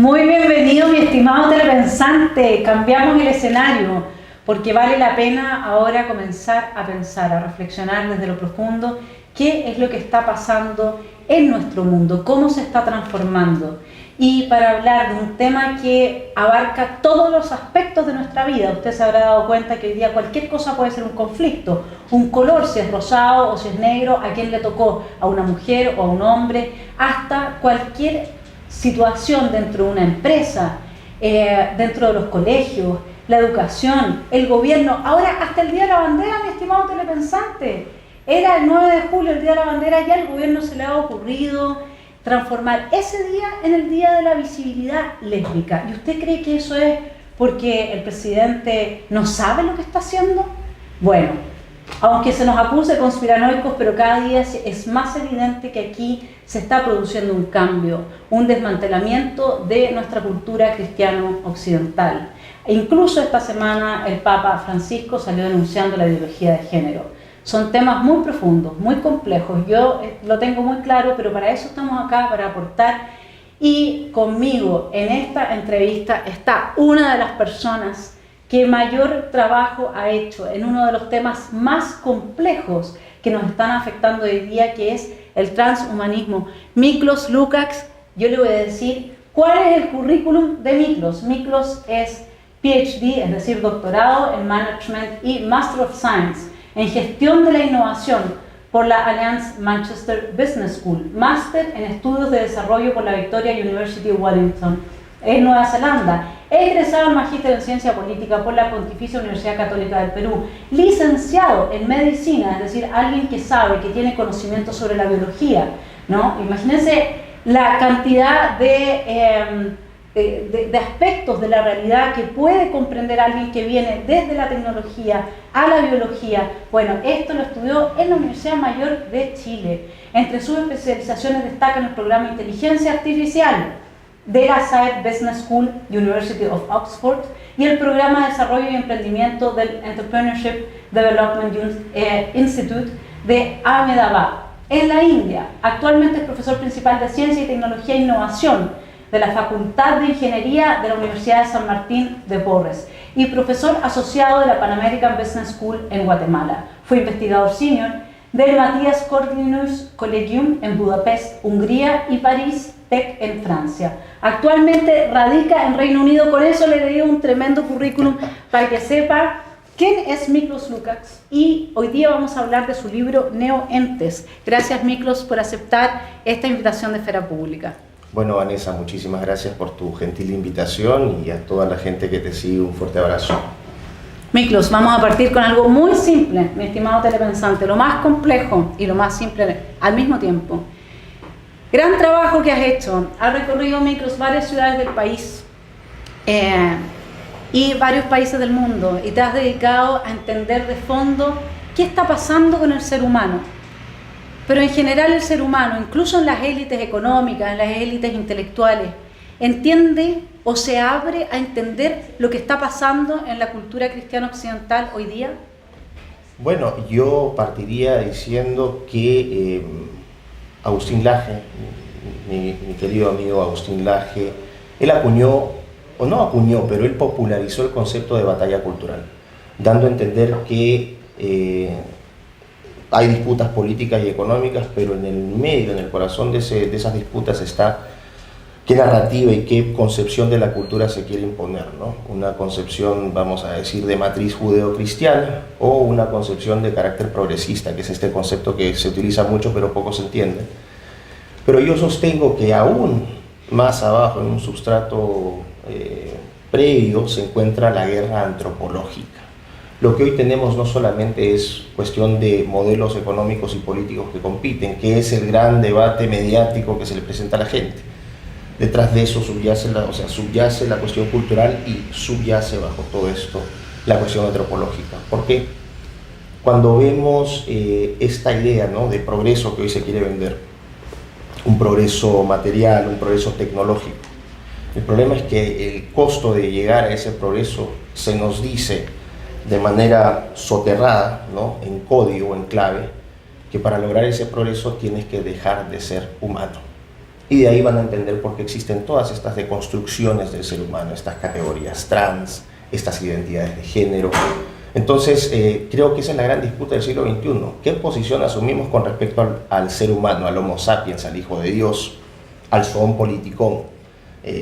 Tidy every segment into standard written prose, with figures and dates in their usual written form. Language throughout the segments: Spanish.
Muy bienvenido, mi estimado telepensante. Cambiamos el escenario porque vale la pena ahora comenzar a pensar, a reflexionar desde lo profundo qué es lo que está pasando en nuestro mundo, cómo se está transformando. Y para hablar de un tema que abarca todos los aspectos de nuestra vida, usted se habrá dado cuenta que hoy día cualquier cosa puede ser un conflicto, un color, si es rosado o si es negro, a quién le tocó, a una mujer o a un hombre, hasta cualquier situación dentro de una empresa, dentro de los colegios, la educación, el gobierno, ahora hasta el Día de la Bandera, mi estimado telepensante. Era el 9 de julio, el Día de la Bandera, ya al gobierno se le ha ocurrido transformar ese día en el Día de la Visibilidad Lésbica. ¿Y usted cree que eso es porque el presidente no sabe lo que está haciendo? Bueno, aunque se nos acuse de conspiranoicos, pero cada día es más evidente que aquí se está produciendo un cambio, un desmantelamiento de nuestra cultura cristiano-occidental. E incluso esta semana el Papa Francisco salió denunciando la ideología de género. Son temas muy profundos, muy complejos, yo lo tengo muy claro, pero para eso estamos acá, para aportar. Y conmigo en esta entrevista está una de las personas que mayor trabajo ha hecho en uno de los temas más complejos que nos están afectando hoy día, que es el transhumanismo. Miklos Lukács, yo le voy a decir cuál es el currículum de Miklos. Miklos es PhD, es decir, doctorado en Management y Master of Science en Gestión de la Innovación por la Alliance Manchester Business School, Máster en Estudios de Desarrollo por la Victoria University of Wellington, en Nueva Zelanda. Es egresado en Magíster en Ciencia Política por la Pontificia Universidad Católica del Perú, licenciado en Medicina, es decir, alguien que sabe, que tiene conocimiento sobre la biología, ¿no? Imagínense la cantidad de aspectos de la realidad que puede comprender alguien que viene desde la tecnología a la biología. Bueno, esto lo estudió en la Universidad Mayor de Chile. Entre sus especializaciones destacan el programa Inteligencia Artificial de la Saïd Business School, University of Oxford, y el programa de Desarrollo y Emprendimiento del Entrepreneurship Development Institute de Ahmedabad, en la India. Actualmente es profesor principal de Ciencia y Tecnología e Innovación de la Facultad de Ingeniería de la Universidad de San Martín de Porres y profesor asociado de la Pan American Business School en Guatemala. Fue investigador senior del Matthias Corvinus Collegium en Budapest, Hungría, y París Tech en Francia. Actualmente radica en Reino Unido. Con eso le doy un tremendo currículum para que sepa quién es Miklos Lukács, y hoy día vamos a hablar de su libro Neoentes. Gracias, Miklos, por aceptar esta invitación de Esfera Pública. Bueno, Vanessa, muchísimas gracias por tu gentil invitación, y a toda la gente que te sigue un fuerte abrazo. Miklos, vamos a partir con algo muy simple, mi estimado telepensante, lo más complejo y lo más simple al mismo tiempo. Gran trabajo que has hecho. Has recorrido, Miklos, varias ciudades del país y varios países del mundo, y te has dedicado a entender de fondo qué está pasando con el ser humano. Pero en general el ser humano, incluso en las élites económicas, en las élites intelectuales, entiende o se abre a entender lo que está pasando en la cultura cristiana occidental hoy día. Bueno, yo partiría diciendo que Agustín Laje, mi querido amigo Agustín Laje, él acuñó, o no acuñó, pero él popularizó el concepto de batalla cultural, dando a entender que hay disputas políticas y económicas, pero en el medio, en el corazón de esas disputas está qué narrativa y qué concepción de la cultura se quiere imponer, ¿no? Una concepción, vamos a decir, de matriz judeo-cristiana, o una concepción de carácter progresista, que es este concepto que se utiliza mucho pero poco se entiende. Pero yo sostengo que aún más abajo, en un substrato previo, se encuentra la guerra antropológica. Lo que hoy tenemos no solamente es cuestión de modelos económicos y políticos que compiten, que es el gran debate mediático que se le presenta a la gente. Detrás de eso subyace la cuestión cultural, y subyace bajo todo esto la cuestión antropológica. ¿Por qué? Cuando vemos esta idea, ¿no?, de progreso que hoy se quiere vender, un progreso material, un progreso tecnológico, el problema es que el costo de llegar a ese progreso se nos dice de manera soterrada, ¿no?, en código, en clave, que para lograr ese progreso tienes que dejar de ser humano. Y de ahí van a entender por qué existen todas estas deconstrucciones del ser humano, estas categorías trans, estas identidades de género. Entonces, creo que esa es la gran disputa del siglo XXI. ¿Qué posición asumimos con respecto al ser humano, al Homo sapiens, al Hijo de Dios, al zoon politicón?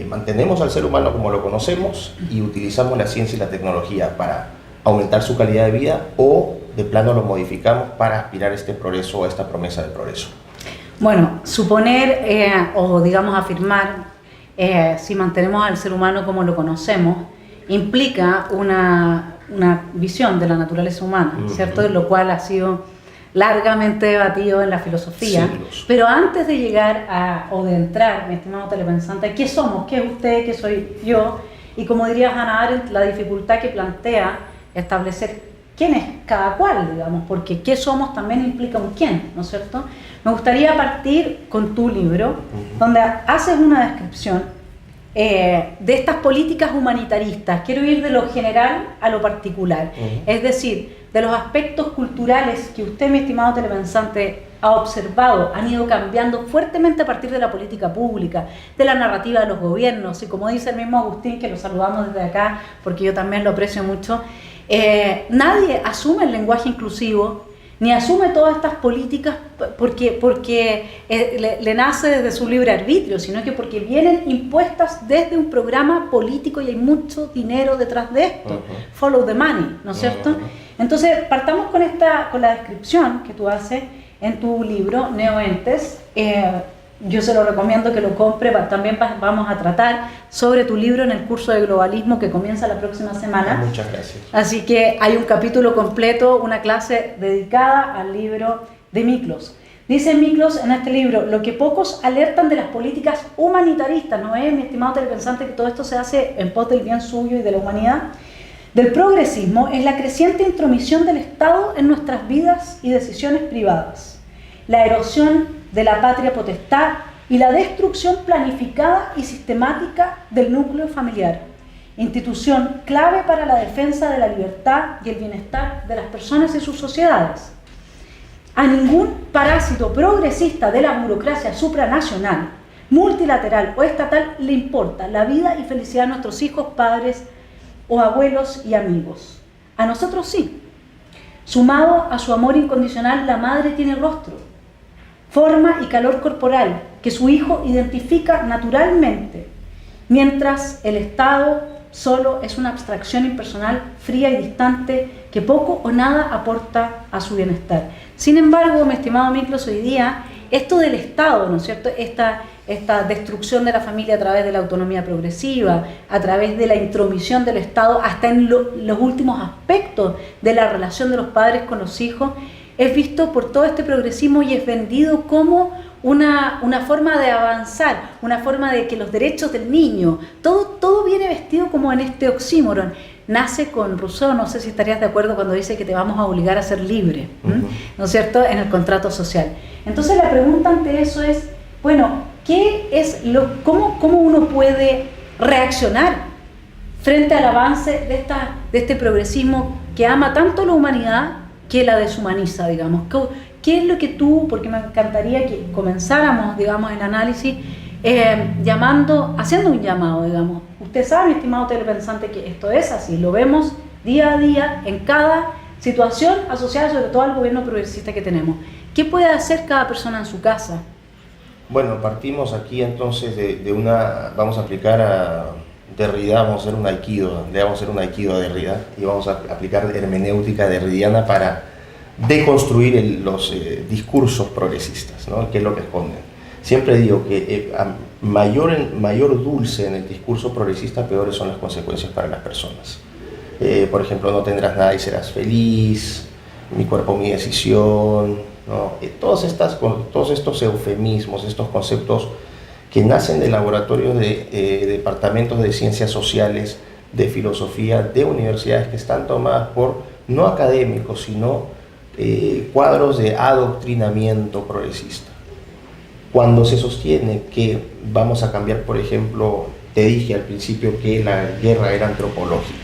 Mantenemos al ser humano como lo conocemos y utilizamos la ciencia y la tecnología para aumentar su calidad de vida, o de plano lo modificamos para aspirar a este progreso o a esta promesa de progreso. Bueno, suponer o digamos afirmar si mantenemos al ser humano como lo conocemos implica una visión de la naturaleza humana, ¿cierto? De lo cual ha sido largamente debatido en la filosofía. Siglos. Pero antes de llegar o de entrar, mi estimado telepensante, ¿qué somos? ¿Qué es usted? ¿Qué soy yo? Y como diría Hannah Arendt, la dificultad que plantea establecer quién es cada cual, digamos, porque qué somos también implica un quién, ¿no es cierto? Me gustaría partir con tu libro, donde haces una descripción de estas políticas humanitaristas. Quiero ir de lo general a lo particular, es decir, de los aspectos culturales que usted, mi estimado telepensante, ha observado, han ido cambiando fuertemente a partir de la política pública, de la narrativa de los gobiernos, y como dice el mismo Agustín, que lo saludamos desde acá, porque yo también lo aprecio mucho, nadie asume el lenguaje inclusivo, ni asume todas estas políticas porque le nace desde su libre arbitrio, sino que porque vienen impuestas desde un programa político y hay mucho dinero detrás de esto. Follow the money, ¿no es cierto? Entonces, partamos con la descripción que tú haces en tu libro, Neoentes. Yo se lo recomiendo que lo compre. También vamos a tratar sobre tu libro en el curso de globalismo que comienza la próxima semana. Muchas gracias. Así que hay un capítulo completo, una clase dedicada al libro de Miklos. Dice Miklos en este libro: lo que pocos alertan de las políticas humanitaristas, ¿no es, mi estimado telepensante, que todo esto se hace en pos del bien suyo y de la humanidad? Del progresismo es la creciente intromisión del Estado en nuestras vidas y decisiones privadas, la erosión de la patria potestad y la destrucción planificada y sistemática del núcleo familiar, institución clave para la defensa de la libertad y el bienestar de las personas y sus sociedades. A ningún parásito progresista de la burocracia supranacional, multilateral o estatal le importa la vida y felicidad de nuestros hijos, padres o abuelos y amigos. A nosotros sí. Sumado a su amor incondicional, la madre tiene rostro, forma y calor corporal que su hijo identifica naturalmente, mientras el Estado solo es una abstracción impersonal, fría y distante, que poco o nada aporta a su bienestar. Sin embargo, mi estimado Miklos, hoy día, esto del Estado, ¿no es cierto?, esta destrucción de la familia a través de la autonomía progresiva, a través de la intromisión del Estado, hasta en los últimos aspectos de la relación de los padres con los hijos, es visto por todo este progresismo y es vendido como una forma de avanzar, una forma de que los derechos del niño, todo viene vestido como en este oxímoron. Nace con Rousseau, no sé si estarías de acuerdo cuando dice que te vamos a obligar a ser libre, ¿no es cierto?, en el contrato social. Entonces la pregunta ante eso es, bueno, ¿cómo uno puede reaccionar frente al avance de este progresismo que ama tanto la humanidad que la deshumaniza, digamos? ¿Qué es lo que tú, porque me encantaría que comenzáramos, digamos, el análisis haciendo un llamado, digamos? Usted sabe, mi estimado telepensante, que esto es así, lo vemos día a día en cada situación asociada sobre todo al gobierno progresista que tenemos. ¿Qué puede hacer cada persona en su casa? Bueno, partimos aquí entonces vamos a aplicar a Derrida, vamos a hacer un aikido a Derrida y vamos a aplicar hermenéutica derridiana para deconstruir los discursos progresistas, ¿no?, que es lo que esconden. Siempre digo que mayor dulce en el discurso progresista, peores son las consecuencias para las personas. Por ejemplo, no tendrás nada y serás feliz, mi cuerpo, mi decisión, ¿no? Todos estos eufemismos, estos conceptos que nacen de laboratorios de departamentos de ciencias sociales, de filosofía, de universidades que están tomadas por no académicos, sino cuadros de adoctrinamiento progresista. Cuando se sostiene que vamos a cambiar, por ejemplo, te dije al principio que la guerra era antropológica,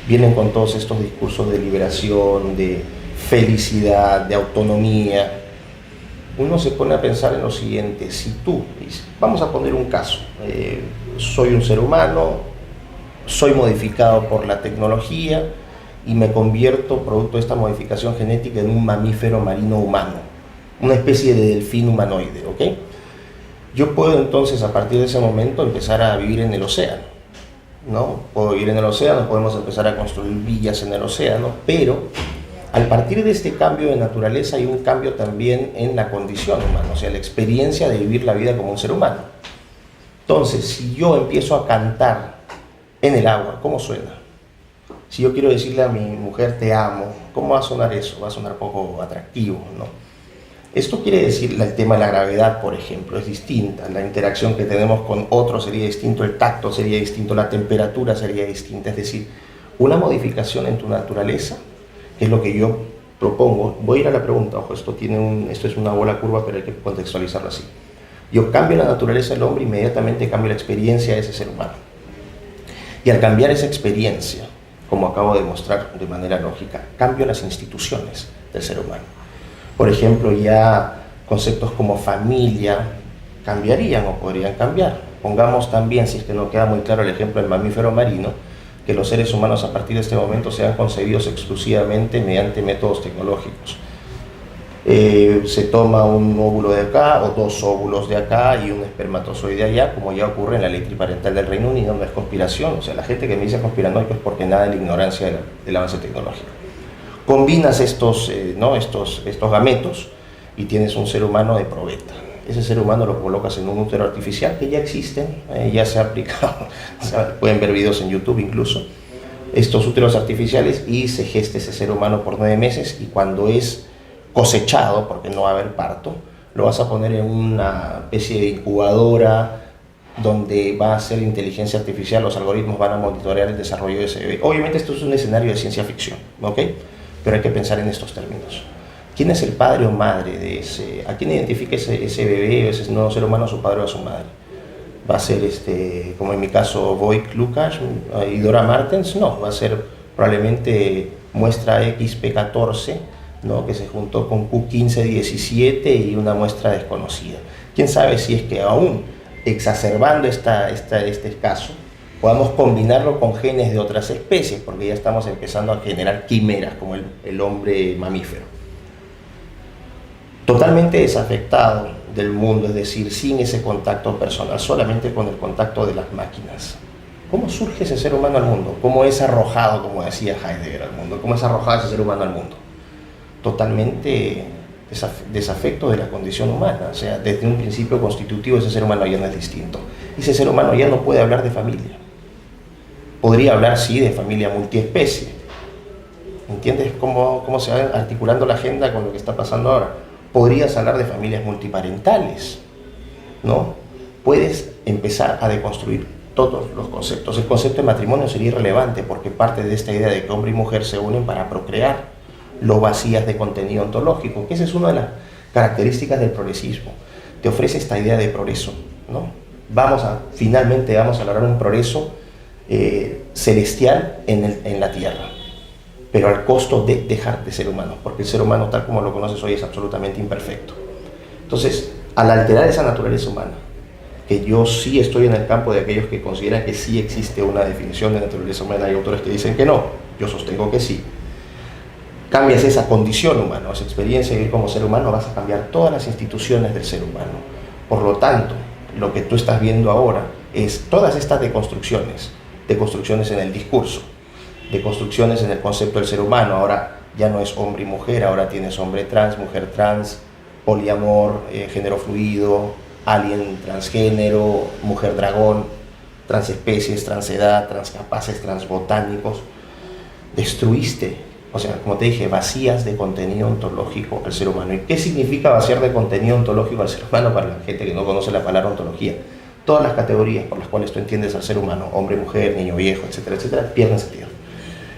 vienen con todos estos discursos de liberación, de felicidad, de autonomía, uno se pone a pensar en lo siguiente: si tú, vamos a poner un caso, soy un ser humano, soy modificado por la tecnología y me convierto, producto de esta modificación genética, en un mamífero marino humano, una especie de delfín humanoide, ¿ok? Yo puedo entonces, a partir de ese momento, empezar a vivir en el océano, ¿no? Puedo vivir en el océano, podemos empezar a construir villas en el océano, pero al partir de este cambio de naturaleza hay un cambio también en la condición humana, o sea, la experiencia de vivir la vida como un ser humano. Entonces, si yo empiezo a cantar en el agua, ¿cómo suena? Si yo quiero decirle a mi mujer te amo, ¿cómo va a sonar eso? Va a sonar poco atractivo, ¿no? Esto quiere decir, el tema de la gravedad, por ejemplo, es distinta, la interacción que tenemos con otros sería distinto, el tacto sería distinto, la temperatura sería distinta, es decir, una modificación en tu naturaleza, que es lo que yo propongo. Voy a ir a la pregunta, ojo, esto es una bola curva, pero hay que contextualizarla así. Yo cambio la naturaleza del hombre, inmediatamente cambio la experiencia de ese ser humano. Y al cambiar esa experiencia, como acabo de mostrar de manera lógica, cambio las instituciones del ser humano. Por ejemplo, ya conceptos como familia cambiarían o podrían cambiar. Pongamos también, si es que no queda muy claro el ejemplo del mamífero marino, que los seres humanos a partir de este momento sean concebidos exclusivamente mediante métodos tecnológicos. Se toma un óvulo de acá o dos óvulos de acá y un espermatozoide allá, como ya ocurre en la ley triparental del Reino Unido. No es conspiración, o sea, la gente que me dice conspiranoico es porque nada de la ignorancia del avance tecnológico. Combinas estos gametos y tienes un ser humano de probeta. Ese ser humano lo colocas en un útero artificial que ya existen, ya se ha aplicado, o sea, pueden ver videos en YouTube incluso, estos úteros artificiales, y se gesta ese ser humano por 9 meses, y cuando es cosechado, porque no va a haber parto, lo vas a poner en una especie de incubadora donde va a ser inteligencia artificial, los algoritmos van a monitorear el desarrollo de ese bebé. Obviamente esto es un escenario de ciencia ficción, ¿ok? Pero hay que pensar en estos términos. ¿Quién es el padre o madre de ese? ¿A quién identifica ese bebé o ese nuevo ser humano, a su padre o a su madre? ¿Va a ser, como en mi caso, Voigt Lucas y Dora Martens? No, va a ser probablemente muestra XP14, ¿no? Que se juntó con Q1517 y una muestra desconocida. ¿Quién sabe si es que aún exacerbando este caso, podamos combinarlo con genes de otras especies, porque ya estamos empezando a generar quimeras como el hombre mamífero? Totalmente desafectado del mundo, es decir, sin ese contacto personal, solamente con el contacto de las máquinas. ¿Cómo surge ese ser humano al mundo? ¿Cómo es arrojado, como decía Heidegger, al mundo? ¿Cómo es arrojado ese ser humano al mundo? Totalmente desafecto de la condición humana, o sea, desde un principio constitutivo ese ser humano ya no es distinto. Ese ser humano ya no puede hablar de familia. Podría hablar, sí, de familia multiespecie. ¿Entiendes cómo se va articulando la agenda con lo que está pasando ahora? Podrías hablar de familias multiparentales, ¿no? Puedes empezar a deconstruir todos los conceptos. El concepto de matrimonio sería irrelevante porque parte de esta idea de que hombre y mujer se unen para procrear, lo vacías de contenido ontológico, que esa es una de las características del progresismo. Te ofrece esta idea de progreso, ¿no? Finalmente vamos a lograr un progreso celestial en la tierra, pero al costo de dejar de ser humano, porque el ser humano tal como lo conoces hoy es absolutamente imperfecto. Entonces, al alterar esa naturaleza humana, que yo sí estoy en el campo de aquellos que consideran que sí existe una definición de naturaleza humana, hay autores que dicen que no, yo sostengo que sí. Cambias esa condición humana, esa experiencia de vivir como ser humano, vas a cambiar todas las instituciones del ser humano. Por lo tanto, lo que tú estás viendo ahora es todas estas deconstrucciones en el discurso, deconstrucciones en el concepto del ser humano. Ahora ya no es hombre y mujer, ahora tienes hombre trans, mujer trans, poliamor, género fluido, alien transgénero, mujer dragón, transespecies, transedad, transcapaces, transbotánicos. Destruiste, o sea, como te dije, vacías de contenido ontológico al ser humano. ¿Y qué significa vaciar de contenido ontológico al ser humano para la gente que no conoce la palabra ontología? Todas las categorías por las cuales tú entiendes al ser humano, hombre, mujer, niño, viejo, etcétera, etcétera, pierden sentido.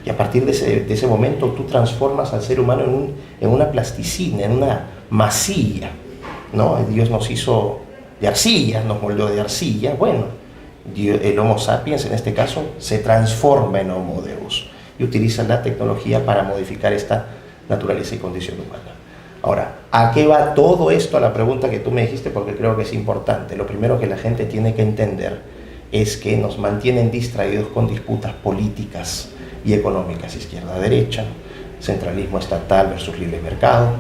Y a partir de ese momento tú transformas al ser humano en una plasticina, en una masilla, ¿no? Dios nos hizo de arcilla, nos moldeó de arcilla. Bueno, el Homo sapiens en este caso se transforma en Homo Deus y utiliza la tecnología para modificar esta naturaleza y condición humana. Ahora, ¿a qué va todo esto? A la pregunta que tú me dijiste, porque creo que es importante. Lo primero que la gente tiene que entender es que nos mantienen distraídos con disputas políticas y económicas, izquierda-derecha, centralismo estatal versus libre mercado,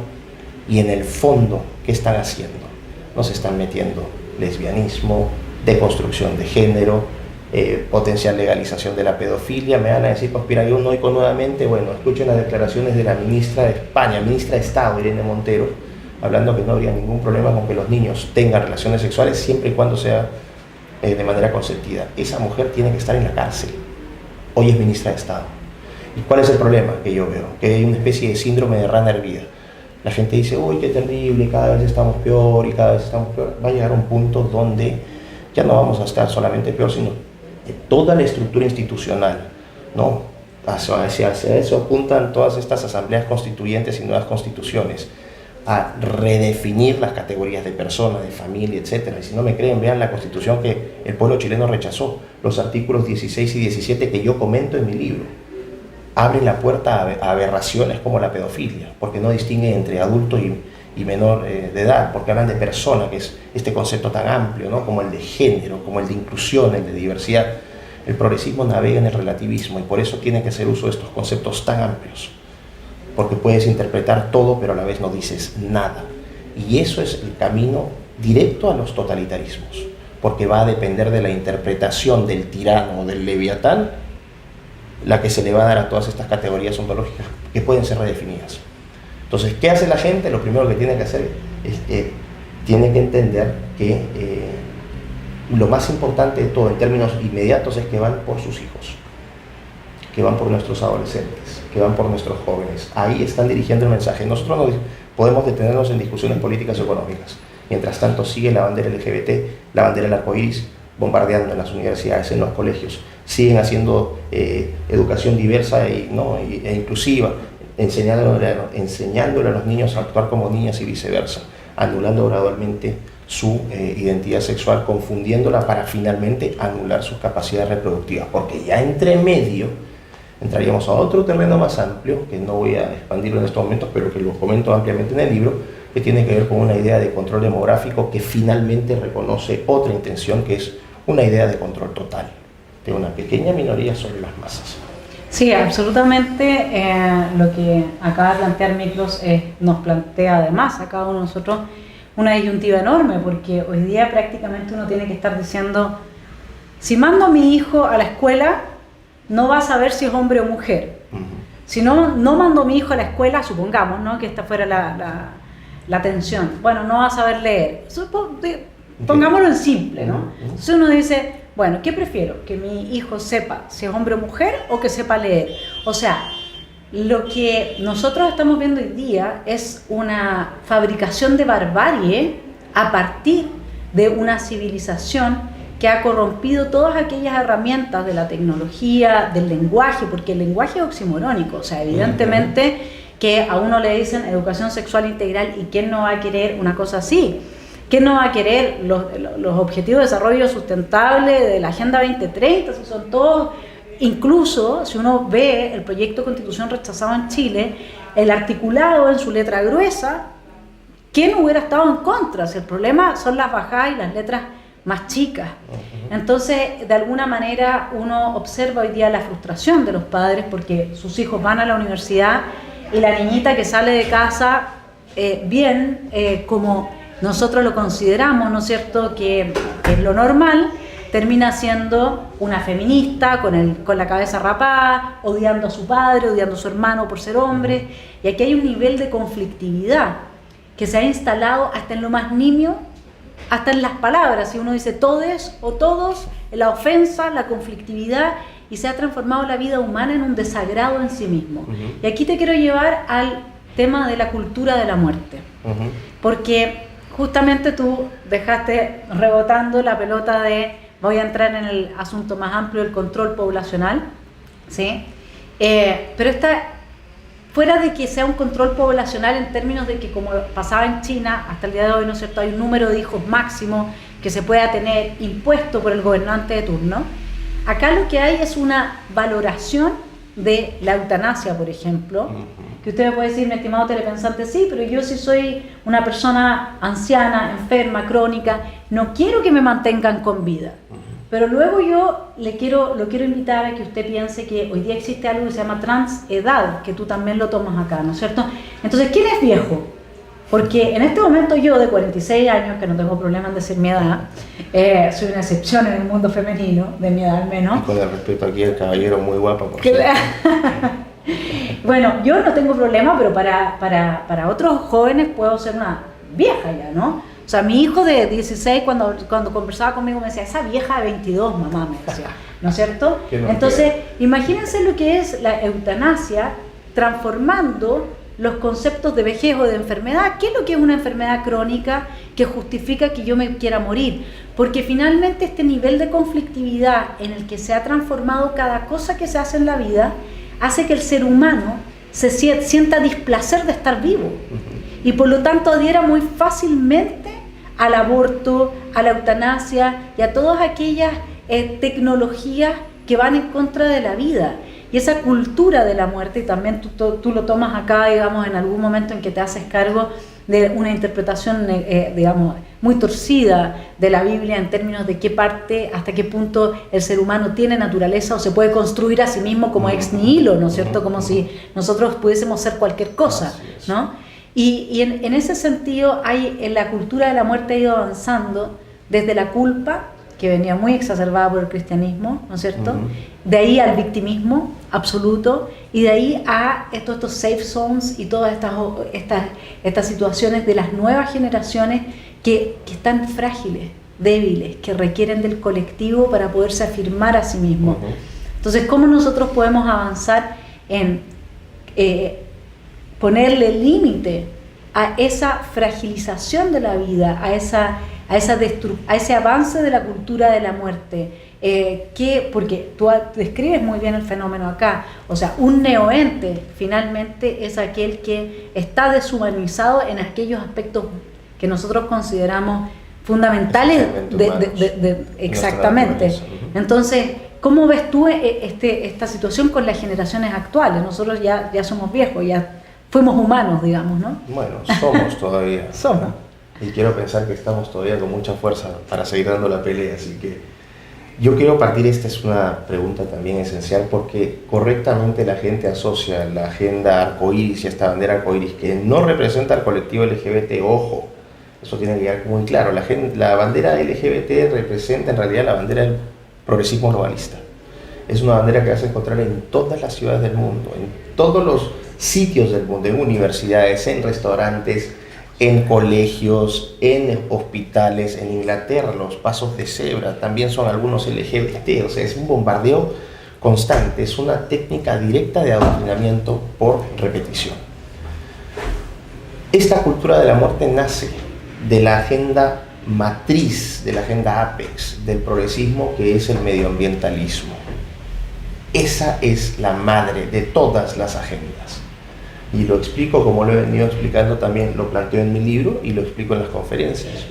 y en el fondo, ¿qué están haciendo? Nos están metiendo lesbianismo, deconstrucción de género, potencial legalización de la pedofilia. Me van a decir conspiranoico nuevamente. Bueno, escuchen las declaraciones de la ministra de España, ministra de Estado, Irene Montero, hablando que no habría ningún problema con que los niños tengan relaciones sexuales siempre y cuando sea de manera consentida. Esa mujer tiene que estar en la cárcel. Hoy es ministra de Estado. ¿Y cuál es el problema que yo veo? Que hay una especie de síndrome de rana hervida. La gente dice, uy, qué terrible, cada vez estamos peor y cada vez estamos peor. Va a llegar un punto donde ya no vamos a estar solamente peor, sino toda la estructura institucional, ¿no? Hacia eso apuntan todas estas asambleas constituyentes y nuevas constituciones, a redefinir las categorías de personas, de familia, etc. Y si no me creen, vean la constitución que el pueblo chileno rechazó, los artículos 16 y 17 que yo comento en mi libro. Abren la puerta a aberraciones como la pedofilia, porque no distinguen entre adulto y menor de edad, porque hablan de persona, que es este concepto tan amplio, ¿no? Como el de género, como el de inclusión, el de diversidad. El progresismo navega en el relativismo y por eso tiene que hacer uso de estos conceptos tan amplios, porque puedes interpretar todo pero a la vez no dices nada. Y eso es el camino directo a los totalitarismos, porque va a depender de la interpretación del tirano o del leviatán la que se le va a dar a todas estas categorías ontológicas que pueden ser redefinidas. Entonces, ¿qué hace la gente? Lo primero que tiene que hacer es tiene que entender que lo más importante de todo en términos inmediatos es que van por sus hijos, que van por nuestros adolescentes, que van por nuestros jóvenes. Ahí están dirigiendo el mensaje. Nosotros no podemos detenernos en discusiones políticas y económicas. Mientras tanto sigue la bandera LGBT, la bandera del arcoíris, bombardeando en las universidades, en los colegios. Siguen haciendo educación diversa e inclusiva, enseñándole a los niños a actuar como niñas y viceversa, anulando gradualmente su identidad sexual, confundiéndola para finalmente anular sus capacidades reproductivas, porque ya entre medio entraríamos a otro terreno más amplio, que no voy a expandirlo en estos momentos, pero que lo comento ampliamente en el libro, que tiene que ver con una idea de control demográfico que finalmente reconoce otra intención, que es una idea de control total de una pequeña minoría sobre las masas. Sí, absolutamente. Lo que acaba de plantear Miklos nos plantea además a cada uno de nosotros una disyuntiva enorme, porque hoy día prácticamente uno tiene que estar diciendo, si mando a mi hijo a la escuela, no va a saber si es hombre o mujer. Si no mando a mi hijo a la escuela, supongamos, ¿no?, que esta fuera la tensión, bueno, no va a saber leer. Pongámoslo en simple, ¿no? Entonces uno dice, bueno, ¿qué prefiero? ¿Que mi hijo sepa si es hombre o mujer o que sepa leer? O sea, lo que nosotros estamos viendo hoy día es una fabricación de barbarie a partir de una civilización que ha corrompido todas aquellas herramientas de la tecnología, del lenguaje, porque el lenguaje es oximorónico. O sea, evidentemente que a uno le dicen educación sexual integral y ¿quién no va a querer una cosa así? ¿Quién no va a querer los objetivos de desarrollo sustentable de la Agenda 2030? Si son todos, incluso si uno ve el proyecto de constitución rechazado en Chile, el articulado en su letra gruesa, ¿quién hubiera estado en contra? Si el problema son las bajadas y las letras más chicas. Entonces, de alguna manera, uno observa hoy día la frustración de los padres porque sus hijos van a la universidad y la niñita que sale de casa, como nosotros lo consideramos, ¿no es cierto?, que es lo normal, termina siendo una feminista con la cabeza rapada, odiando a su padre, odiando a su hermano por ser hombre. Y aquí hay un nivel de conflictividad que se ha instalado hasta en lo más nimio, hasta en las palabras. Si uno dice todes o todos, la ofensa, la conflictividad, y se ha transformado la vida humana en un desagrado en sí mismo. Y aquí te quiero llevar al tema de la cultura de la muerte, porque justamente tú dejaste rebotando la pelota de, voy a entrar en el asunto más amplio del control poblacional, ¿sí? Pero fuera de que sea un control poblacional en términos de que, como pasaba en China hasta el día de hoy, ¿no es cierto?, hay un número de hijos máximo que se pueda tener impuesto por el gobernante de turno. Acá lo que hay es una valoración de la eutanasia, por ejemplo, que usted me puede decir, mi estimado telepensante, sí, pero yo sí soy una persona anciana, enferma, crónica, no quiero que me mantengan con vida. Pero luego yo lo quiero invitar a que usted piense que hoy día existe algo que se llama transedad, que tú también lo tomas acá, ¿no es cierto? Entonces, ¿quién es viejo? Porque en este momento yo, de 46 años, que no tengo problema en decir mi edad, soy una excepción en el mundo femenino, de mi edad al menos. Y con el respeto aquí, el caballero muy guapo, por Bueno, yo no tengo problema, pero para otros jóvenes puedo ser una vieja ya, ¿no? O sea, mi hijo de 16, cuando conversaba conmigo, me decía, esa vieja de 22, mamá, me decía, ¿no es cierto? Entonces, imagínense lo que es la eutanasia transformando los conceptos de vejez o de enfermedad. ¿Qué es lo que es una enfermedad crónica que justifica que yo me quiera morir? Porque finalmente este nivel de conflictividad en el que se ha transformado cada cosa que se hace en la vida hace que el ser humano se sienta displacer de estar vivo y por lo tanto adhiera muy fácilmente al aborto, a la eutanasia y a todas aquellas tecnologías que van en contra de la vida. Y esa cultura de la muerte, y también tú lo tomas acá, digamos, en algún momento en que te haces cargo de una interpretación, digamos, muy torcida de la Biblia en términos de qué parte, hasta qué punto el ser humano tiene naturaleza o se puede construir a sí mismo como ex nihilo, ¿no es cierto? Como si nosotros pudiésemos ser cualquier cosa, ¿no? Y en ese sentido, en la cultura de la muerte ha ido avanzando desde la culpa, que venía muy exacerbada por el cristianismo, ¿no es cierto? De ahí al victimismo absoluto, y de ahí a todos estos safe zones y todas estas situaciones de las nuevas generaciones que están frágiles, débiles, que requieren del colectivo para poderse afirmar a sí mismos. Entonces, ¿cómo nosotros podemos avanzar en ponerle límite a esa fragilización de la vida, a ese avance de la cultura de la muerte? Porque tú describes muy bien el fenómeno acá, o sea, un neoente finalmente es aquel que está deshumanizado en aquellos aspectos que nosotros consideramos fundamentales exactamente. Entonces, ¿cómo ves tú esta situación con las generaciones actuales? Nosotros ya somos viejos, ya fuimos humanos, digamos, ¿no? Bueno, somos todavía. Somos. Y quiero pensar que estamos todavía con mucha fuerza para seguir dando la pelea, así que yo quiero partir, esta es una pregunta también esencial, porque correctamente la gente asocia la agenda arcoíris y esta bandera arcoíris que no representa al colectivo LGBT, ojo, eso tiene que quedar muy claro, la bandera LGBT representa en realidad la bandera del progresismo globalista. Es una bandera que vas a encontrar en todas las ciudades del mundo, en todos los sitios del mundo, en universidades, en restaurantes, en colegios, en hospitales. En Inglaterra los pasos de cebra también son algunos LGBT, o sea, es un bombardeo constante, es una técnica directa de adoctrinamiento por repetición. Esta cultura de la muerte nace de la agenda matriz, de la agenda apex del progresismo, que es el medioambientalismo. Esa es la madre de todas las agendas. Y lo explico como lo he venido explicando también, lo planteo en mi libro y lo explico en las conferencias.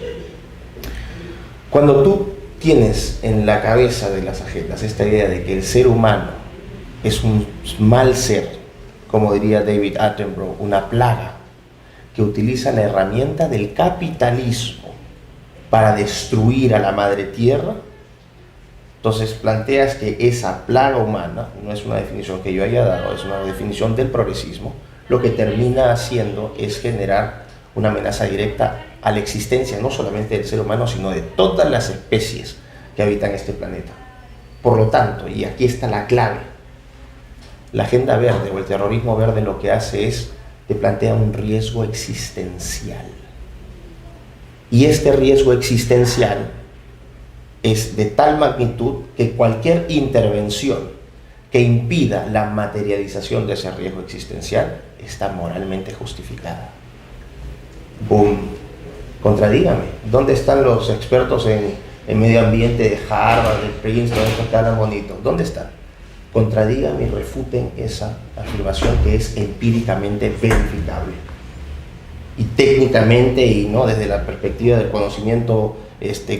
Cuando tú tienes en la cabeza de las agendas esta idea de que el ser humano es un mal ser, como diría David Attenborough, una plaga, que utiliza la herramienta del capitalismo para destruir a la madre tierra, entonces planteas que esa plaga humana, no es una definición que yo haya dado, es una definición del progresismo, lo que termina haciendo es generar una amenaza directa a la existencia no solamente del ser humano, sino de todas las especies que habitan este planeta. Por lo tanto, y aquí está la clave, la agenda verde o el terrorismo verde lo que hace es, te plantea un riesgo existencial. Y este riesgo existencial es de tal magnitud que cualquier intervención que impida la materialización de ese riesgo existencial está moralmente justificada. ¡Boom! Contradígame, ¿dónde están los expertos en medio ambiente de Harvard, de Princeton, estos que hablan bonito? ¿Dónde están? Contradígame y refuten esa afirmación que es empíricamente verificable. Y técnicamente, y no desde la perspectiva del conocimiento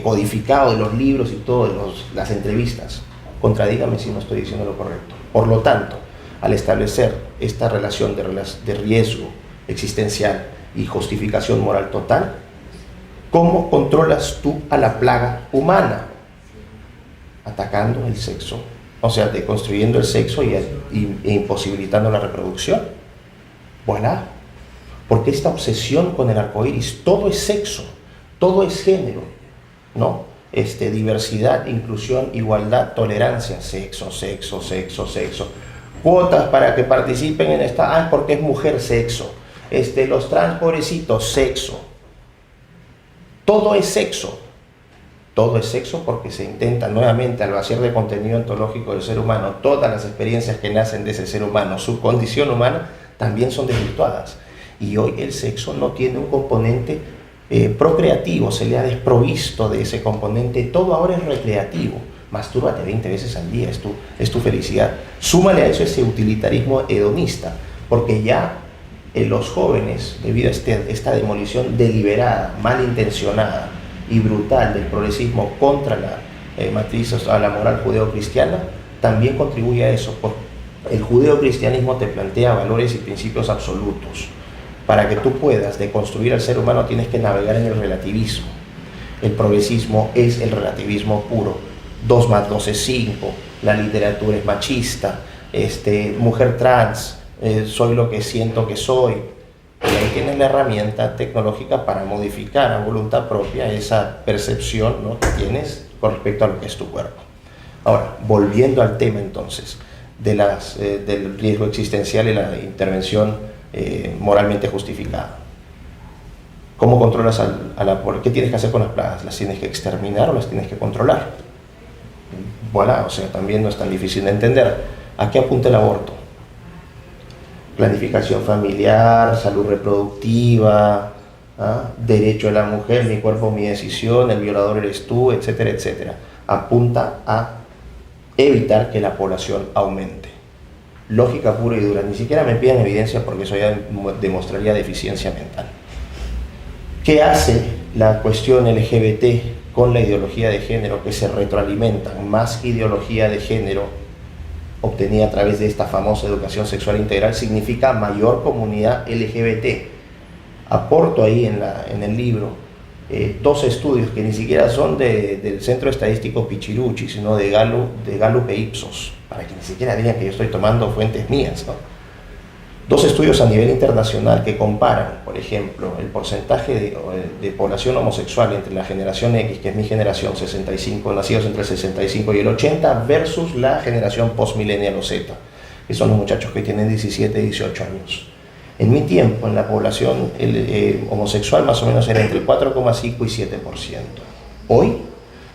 codificado de los libros y todo, de las entrevistas. Contradígame si no estoy diciendo lo correcto. Por lo tanto, al establecer esta relación de riesgo existencial y justificación moral total, ¿cómo controlas tú a la plaga humana? Atacando el sexo, o sea, deconstruyendo el sexo e imposibilitando la reproducción. Voilà. Porque esta obsesión con el arco iris, todo es sexo, todo es género, ¿no? Diversidad, inclusión, igualdad, tolerancia, sexo, sexo, sexo, sexo. Cuotas para que participen en esta, porque es mujer, sexo. Los trans, pobrecitos, sexo. Todo es sexo. Todo es sexo porque se intenta nuevamente, al vaciar de contenido ontológico del ser humano, todas las experiencias que nacen de ese ser humano, su condición humana, también son desvirtuadas. Y hoy el sexo no tiene un componente procreativo, se le ha desprovisto de ese componente, todo ahora es recreativo. Mastúrbate 20 veces al día, es tu felicidad. Súmale a eso ese utilitarismo hedonista, porque ya los jóvenes, debido a esta demolición deliberada, malintencionada y brutal del progresismo contra la matriz, a la moral judeocristiana, también contribuye a eso, porque el judeocristianismo te plantea valores y principios absolutos. Para que tú puedas deconstruir al ser humano tienes que navegar en el relativismo. El progresismo es el relativismo puro. 2 más 2 es 5, la literatura es machista, mujer trans, soy lo que siento que soy. Y ahí tienes la herramienta tecnológica para modificar a voluntad propia esa percepción, ¿no?, que tienes con respecto a lo que es tu cuerpo. Ahora, volviendo al tema entonces del riesgo existencial y la intervención moralmente justificada. ¿Cómo controlas a la población? ¿Qué tienes que hacer con las plagas? ¿Las tienes que exterminar o las tienes que controlar? Voilà, o sea, también no es tan difícil de entender. ¿A qué apunta el aborto? Planificación familiar, salud reproductiva, derecho de la mujer, mi cuerpo, mi decisión, el violador eres tú, etcétera, etcétera. Apunta a evitar que la población aumente. Lógica pura y dura. Ni siquiera me pidan evidencia porque eso ya demostraría deficiencia mental. ¿Qué hace la cuestión LGBT con la ideología de género? Que se retroalimentan. Más ideología de género obtenida a través de esta famosa educación sexual integral significa mayor comunidad LGBT. Aporto ahí en el libro 2 estudios que ni siquiera son del Centro Estadístico Pichiruchi, sino de Gallup e Ipsos, para que ni siquiera digan que yo estoy tomando fuentes mías, ¿no? 2 estudios a nivel internacional que comparan, por ejemplo, el porcentaje de población homosexual entre la generación X, que es mi generación, 65, nacidos entre el 65 y el 80, versus la generación post-millennial o Z, que son los muchachos que tienen 17, 18 años. En mi tiempo, en la población homosexual más o menos era entre el 4,5 y 7%. Hoy,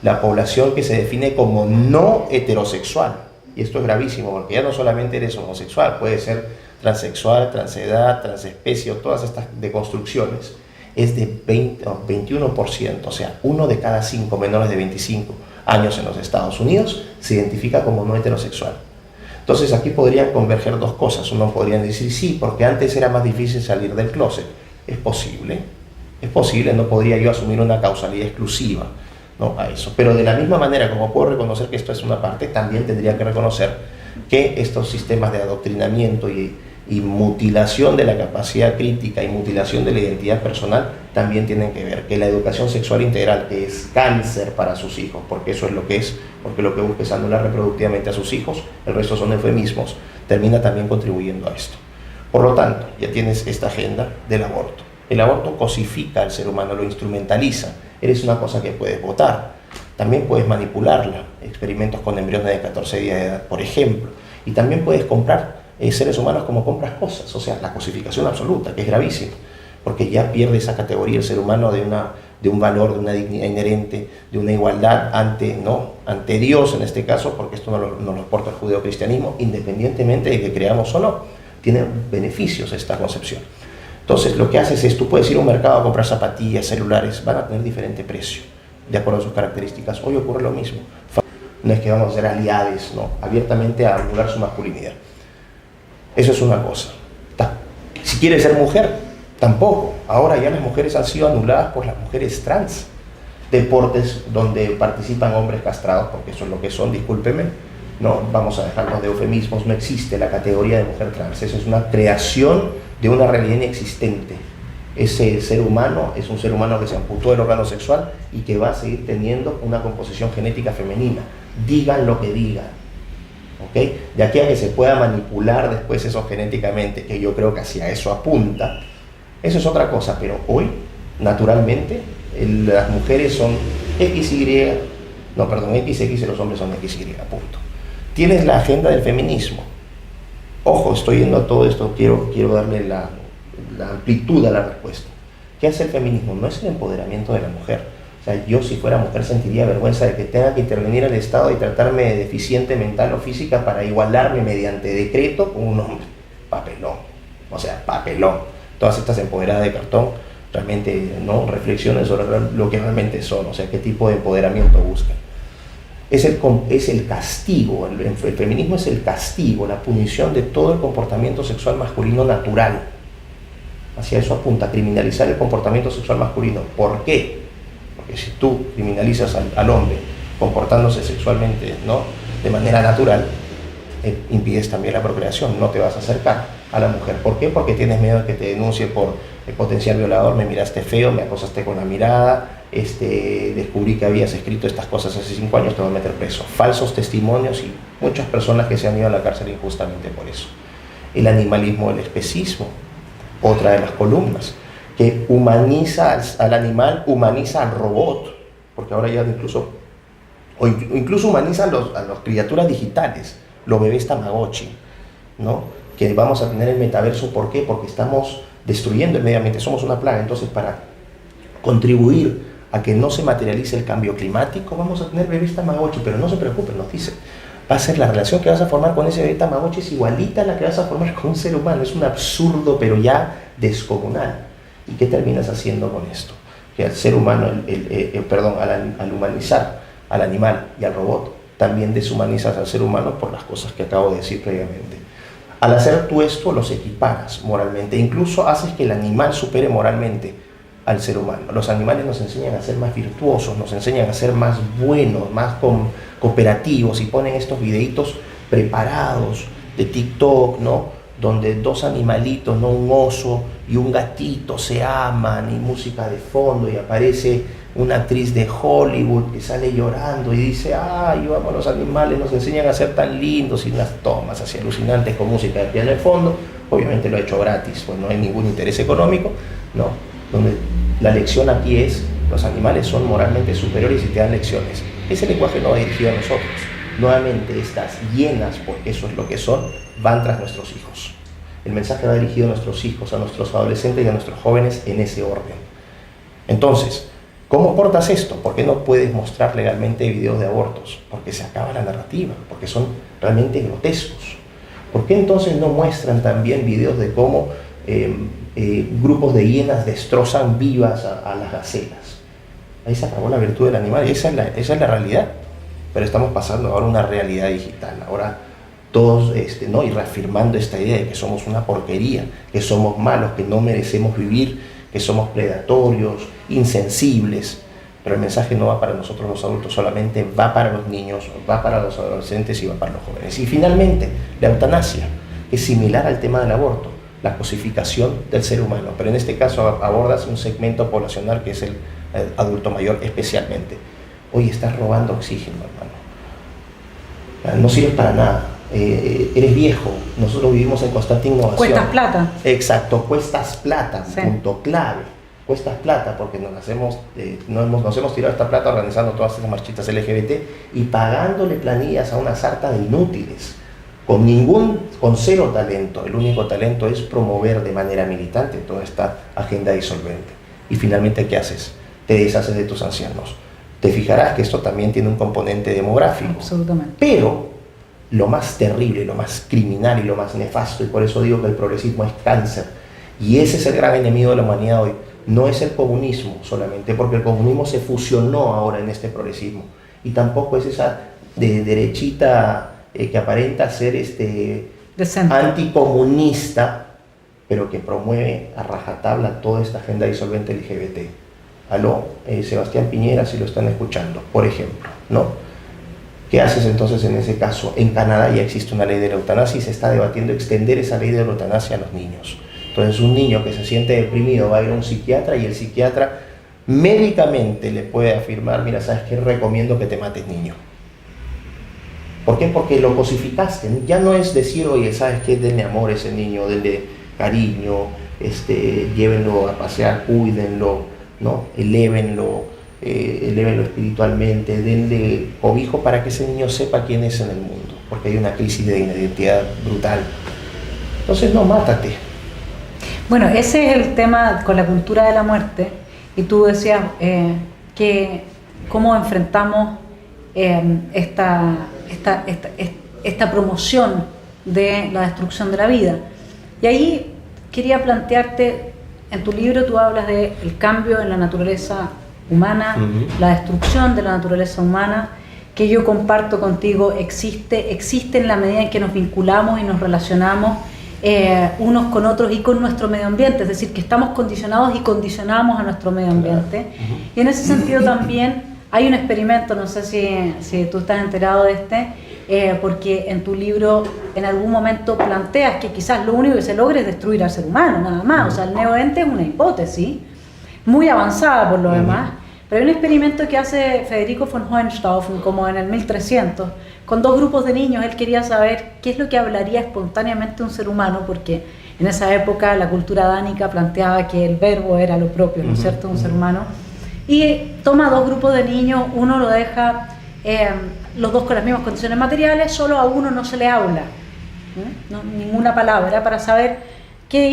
la población que se define como no heterosexual, y esto es gravísimo porque ya no solamente eres homosexual, puede ser transexual, transedad, transespecie, o todas estas deconstrucciones, es de 21%, o sea, 1 de cada 5 menores de 25 años en los Estados Unidos se identifica como no heterosexual. Entonces aquí podrían converger 2 cosas. Uno podrían decir sí, porque antes era más difícil salir del closet. Es posible, no podría yo asumir una causalidad exclusiva, ¿no?, a eso. Pero de la misma manera como puedo reconocer que esto es una parte, también tendría que reconocer que estos sistemas de adoctrinamiento y mutilación de la capacidad crítica y mutilación de la identidad personal también tienen que ver, que la educación sexual integral es cáncer para sus hijos, porque eso es lo que es, porque lo que busca es anular reproductivamente a sus hijos, el resto son eufemismos, termina también contribuyendo a esto. Por lo tanto, ya tienes esta agenda del aborto. El aborto cosifica al ser humano, lo instrumentaliza, eres una cosa que puedes votar, también puedes manipularla, experimentos con embriones de 14 días de edad, por ejemplo, y también puedes comprar seres humanos como compras cosas, o sea, la cosificación absoluta, que es gravísima, porque ya pierde esa categoría el ser humano de un valor, de una dignidad inherente, de una igualdad ante Dios en este caso, porque esto nos lo aporta el judeocristianismo, independientemente de que creamos o no, tiene beneficios esta concepción. Entonces, lo que haces es, tú puedes ir a un mercado a comprar zapatillas, celulares, van a tener diferente precio, de acuerdo a sus características. Hoy ocurre lo mismo. No es que vamos a ser aliados, no, abiertamente a anular su masculinidad. Eso es una cosa. Si quieres ser mujer, tampoco. Ahora ya las mujeres han sido anuladas por las mujeres trans. Deportes donde participan hombres castrados, porque eso es lo que son, discúlpeme, ¿no? Vamos a dejarnos de eufemismos, no existe la categoría de mujer trans, eso es una creación de una realidad inexistente. Ese ser humano es un ser humano que se amputó del órgano sexual y que va a seguir teniendo una composición genética femenina, digan lo que digan, ¿ok? De aquí a que se pueda manipular después eso genéticamente, que yo creo que hacia eso apunta, eso es otra cosa, pero hoy, naturalmente, las mujeres son XY, no, perdón, XX y los hombres son XY, punto. Tienes la agenda del feminismo. Ojo, estoy yendo a todo esto, quiero darle la amplitud a la respuesta. ¿Qué hace el feminismo? No es el empoderamiento de la mujer. O sea, yo si fuera mujer sentiría vergüenza de que tenga que intervenir el Estado y tratarme de deficiente mental o física para igualarme mediante decreto con un hombre. Papelón. O sea, papelón. Todas estas empoderadas de cartón realmente no reflexionen sobre lo que realmente son, o sea, qué tipo de empoderamiento buscan. Es el castigo, el feminismo es el castigo, la punición de todo el comportamiento sexual masculino natural. Hacia eso apunta, criminalizar el comportamiento sexual masculino. ¿Por qué? Porque si tú criminalizas al hombre comportándose sexualmente, ¿no?, de manera natural, impides también la procreación, no te vas a acercar a la mujer. ¿Por qué? Porque tienes miedo de que te denuncie por potencial violador, me miraste feo, me acosaste con la mirada, descubrí que habías escrito estas cosas hace 5 años, te voy a meter preso. Falsos testimonios y muchas personas que se han ido a la cárcel injustamente por eso. El animalismo del especismo, otra de las columnas, que humaniza al animal, humaniza al robot, porque ahora ya incluso humaniza a las criaturas digitales, los bebés Tamagotchi, ¿no?, que vamos a tener el metaverso. ¿Por qué? Porque estamos destruyendo el medio ambiente, somos una plaga. Entonces, para contribuir a que no se materialice el cambio climático, vamos a tener bebés Tamagotchi, pero no se preocupen, nos dice, va a ser la relación que vas a formar con ese bebé Tamagotchi es igualita a la que vas a formar con un ser humano. Es un absurdo, pero ya descomunal. ¿Y qué terminas haciendo con esto? Que al ser humano, al humanizar al animal y al robot, también deshumanizas al ser humano por las cosas que acabo de decir previamente. Al hacer tú esto, los equiparas moralmente, incluso haces que el animal supere moralmente al ser humano. Los animales nos enseñan a ser más virtuosos, nos enseñan a ser más buenos, más cooperativos, y ponen estos videitos preparados de TikTok, ¿no?, donde 2 animalitos, ¿no?, un oso y un gatito se aman, y música de fondo, y aparece una actriz de Hollywood que sale llorando y dice, yo amo a los animales, nos enseñan a ser tan lindos, y unas tomas así alucinantes con música de piano de fondo. Obviamente lo ha hecho gratis, pues no hay ningún interés económico, ¿no?, donde la lección aquí es, los animales son moralmente superiores y te dan lecciones. Ese lenguaje no va dirigido a nosotros. Nuevamente, estas hienas, porque eso es lo que son, van tras nuestros hijos. El mensaje va dirigido a nuestros hijos, a nuestros adolescentes y a nuestros jóvenes en ese orden. Entonces, ¿cómo cortas esto? ¿Por qué no puedes mostrar legalmente videos de abortos? Porque se acaba la narrativa, porque son realmente grotescos. ¿Por qué entonces no muestran también videos de cómo grupos de hienas destrozan vivas a las gacelas? Ahí se acabó la virtud del animal, esa es la realidad. Pero estamos pasando ahora a una realidad digital. Ahora todos, ¿no?, y reafirmando esta idea de que somos una porquería, que somos malos, que no merecemos vivir, que somos predatorios, insensibles. Pero el mensaje no va para nosotros los adultos solamente, va para los niños, va para los adolescentes y va para los jóvenes. Y finalmente, la eutanasia, que es similar al tema del aborto, la cosificación del ser humano, pero en este caso abordas un segmento poblacional que es el adulto mayor especialmente. Oye, estás robando oxígeno, hermano. No sirves para nada. Eres viejo. Nosotros vivimos en constante innovación. Cuestas plata. Exacto, cuestas plata, sí. Punto clave. Cuestas plata porque nos hemos tirado esta plata organizando todas estas marchitas LGBT y pagándole planillas a una sarta de inútiles, con cero talento. El único talento es promover de manera militante toda esta agenda disolvente. Y finalmente, ¿qué haces? Te deshaces de tus ancianos. Te fijarás que esto también tiene un componente demográfico. Absolutamente. Pero lo más terrible, lo más criminal y lo más nefasto, y por eso digo que el progresismo es cáncer, y ese es el gran enemigo de la humanidad hoy, no es el comunismo solamente, porque el comunismo se fusionó ahora en este progresismo, y tampoco es esa de derechita que aparenta ser anticomunista, pero que promueve a rajatabla toda esta agenda disolvente LGBT. Aló, Sebastián Piñera, si lo están escuchando, por ejemplo, ¿no? ¿Qué haces entonces en ese caso? En Canadá ya existe una ley de la eutanasia y se está debatiendo extender esa ley de la eutanasia a los niños. Entonces un niño que se siente deprimido va a ir a un psiquiatra y el psiquiatra médicamente le puede afirmar, mira, ¿sabes qué? Recomiendo que te mates, niño. ¿Por qué? Porque lo cosificaste. Ya no es decir, oye, ¿sabes qué? Denle amor a ese niño, denle cariño, llévenlo a pasear, cuídenlo, ¿no? Elévenlo espiritualmente, denle cobijo para que ese niño sepa quién es en el mundo, porque hay una crisis de identidad brutal. Entonces, no, mátate. Bueno, ese es el tema con la cultura de la muerte, y tú decías que cómo enfrentamos esta promoción de la destrucción de la vida. Y ahí quería plantearte, en tu libro tú hablas del cambio en la naturaleza humana, la destrucción de la naturaleza humana, que yo comparto contigo, existe en la medida en que nos vinculamos y nos relacionamos unos con otros y con nuestro medio ambiente, es decir, que estamos condicionados y condicionamos a nuestro medio ambiente. Y en ese sentido también hay un experimento, no sé si tú estás enterado de porque en tu libro en algún momento planteas que quizás lo único que se logre es destruir al ser humano, nada más. O sea, el neoente es una hipótesis muy avanzada por lo demás, pero hay un experimento que hace Federico von Hohenstaufen como en el 1300, con 2 grupos de niños. Él quería saber qué es lo que hablaría espontáneamente un ser humano, porque en esa época la cultura dánica planteaba que el verbo era lo propio, ¿no es cierto?, de un ser humano. Y toma 2 grupos de niños, uno lo deja, los 2 con las mismas condiciones materiales, solo a uno no se le habla, ¿no? Ninguna palabra, para saber qué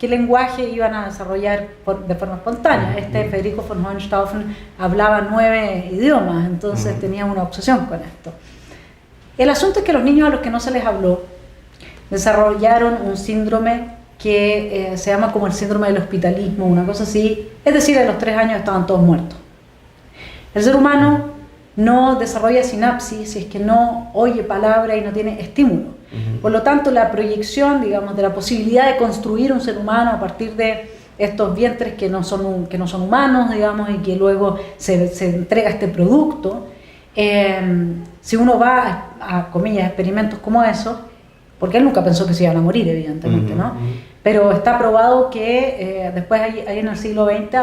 lenguaje iban a desarrollar de forma espontánea. Federico von Hohenstaufen hablaba 9 idiomas, entonces tenía una obsesión con esto. El asunto es que los niños a los que no se les habló desarrollaron un síndrome que se llama como el síndrome del hospitalismo, una cosa así, es decir, a los 3 años estaban todos muertos. El ser humano no desarrolla sinapsis si es que no oye palabra y no tiene estímulo. Por lo tanto, la proyección, digamos, de la posibilidad de construir un ser humano a partir de estos vientres que no son humanos, digamos, y que luego se entrega este producto, si uno va a comillas, experimentos como esos, porque él nunca pensó que se iban a morir, evidentemente, ¿no? Pero está probado que después hay en el siglo XX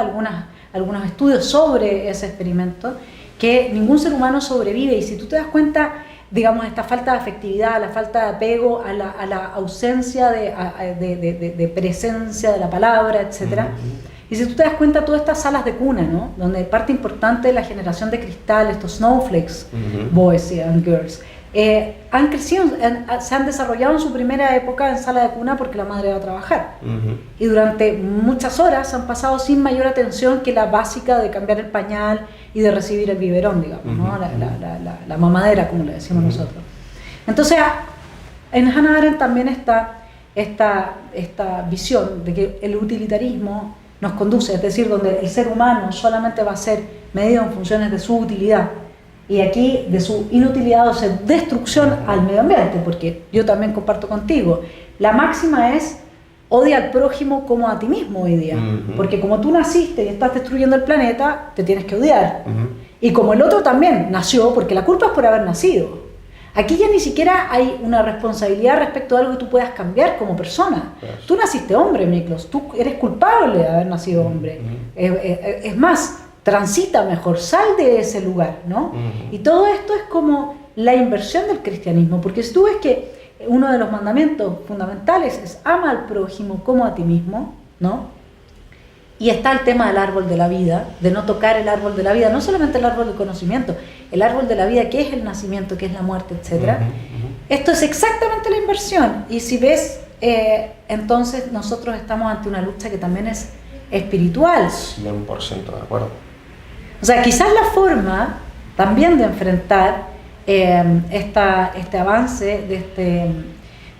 algunos estudios sobre ese experimento, que ningún ser humano sobrevive. Y si tú te das cuenta, digamos, esta falta de afectividad, la falta de apego, a la ausencia de presencia de la palabra, etc. Y si tú te das cuenta, todas estas salas de cuna, ¿no?, donde parte importante de la generación de cristal, estos snowflakes, boys and girls, han crecido, se han desarrollado en su primera época en sala de cuna porque la madre va a trabajar. Y durante muchas horas han pasado sin mayor atención que la básica de cambiar el pañal y de recibir el biberón, digamos, ¿no? La mamadera, como le decimos nosotros. Entonces, en Hannah Arendt también está esta visión de que el utilitarismo nos conduce, es decir, donde el ser humano solamente va a ser medido en funciones de su utilidad, y aquí de su inutilidad o sea, destrucción al medio ambiente, porque yo también comparto contigo, la máxima es odia al prójimo como a ti mismo hoy día, porque como tú naciste y estás destruyendo el planeta, te tienes que odiar, y como el otro también nació, porque la culpa es por haber nacido. Aquí ya ni siquiera hay una responsabilidad respecto a algo que tú puedas cambiar como persona. Tú naciste hombre, Miklos, tú eres culpable de haber nacido hombre. Es más, transita mejor, sal de ese lugar, ¿no? Y todo esto es como la inversión del cristianismo, porque si tú ves que uno de los mandamientos fundamentales es ama al prójimo como a ti mismo, ¿no? Y está el tema del árbol de la vida, de no tocar el árbol de la vida, no solamente el árbol del conocimiento, el árbol de la vida, que es el nacimiento, que es la muerte, etc. Esto es exactamente la inversión. Y si ves, entonces nosotros estamos ante una lucha que también es espiritual. 100% de acuerdo. O sea, quizás la forma también de enfrentar este avance de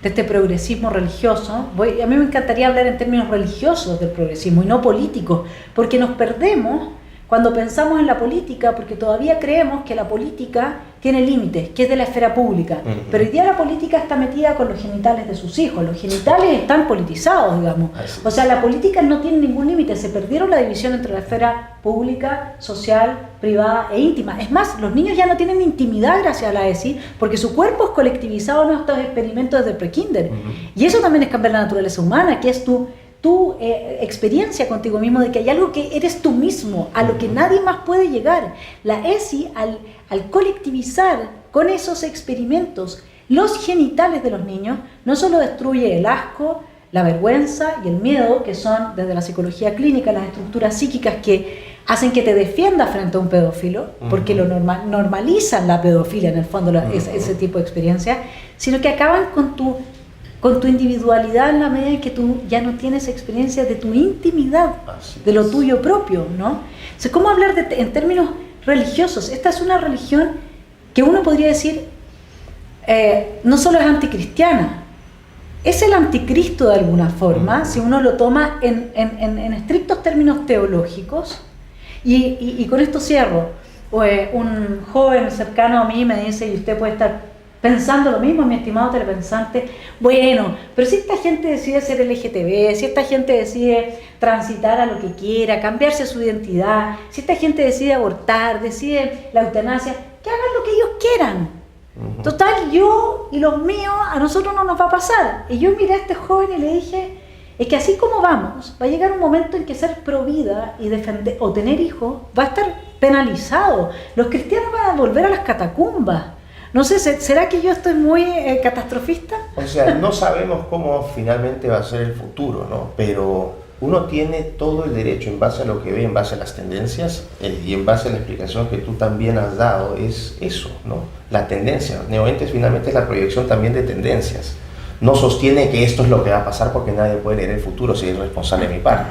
este progresismo religioso, a mí me encantaría hablar en términos religiosos del progresismo y no políticos, porque nos perdemos cuando pensamos en la política, porque todavía creemos que la política tiene límites, que es de la esfera pública, pero hoy día la política está metida con los genitales de sus hijos, los genitales están politizados, digamos, o sea, la política no tiene ningún límite, se perdieron la división entre la esfera pública, social, privada e íntima. Es más, los niños ya no tienen intimidad gracias a la ESI, porque su cuerpo es colectivizado en estos experimentos desde prekinder, y eso también es cambiar la naturaleza humana, que es tu experiencia contigo mismo, de que hay algo que eres tú mismo, a lo que nadie más puede llegar. La ESI, al colectivizar con esos experimentos los genitales de los niños, no solo destruye el asco, la vergüenza y el miedo, que son desde la psicología clínica las estructuras psíquicas que hacen que te defiendas frente a un pedófilo, porque lo normalizan la pedofilia en el fondo, ese tipo de experiencia, sino que acaban con tu individualidad en la medida en que tú ya no tienes experiencia de tu intimidad, de lo tuyo propio, ¿no? Entonces, ¿cómo hablar en términos religiosos? Esta es una religión que uno podría decir no solo es anticristiana, es el anticristo de alguna forma, si uno lo toma en estrictos términos teológicos, y con esto cierro. Un joven cercano a mí me dice, y usted puede estar pensando lo mismo, mi estimado telepensante, bueno, pero si esta gente decide ser LGTB, si esta gente decide transitar a lo que quiera, cambiarse su identidad, si esta gente decide abortar, decide la eutanasia, que hagan lo que ellos quieran. Total, yo y los míos, a nosotros no nos va a pasar. Y yo miré a este joven y le dije, es que así como vamos, va a llegar un momento en que ser pro vida y defender o tener hijos va a estar penalizado. Los cristianos van a volver a las catacumbas. No sé, ¿será que yo estoy muy catastrofista? O sea, no sabemos cómo finalmente va a ser el futuro, ¿no? Pero uno tiene todo el derecho, en base a lo que ve, en base a las tendencias y en base a la explicación que tú también has dado, es eso, ¿no? La tendencia. Neoentes finalmente es la proyección también de tendencias. No sostiene que esto es lo que va a pasar porque nadie puede leer el futuro, si es responsable de mi parte.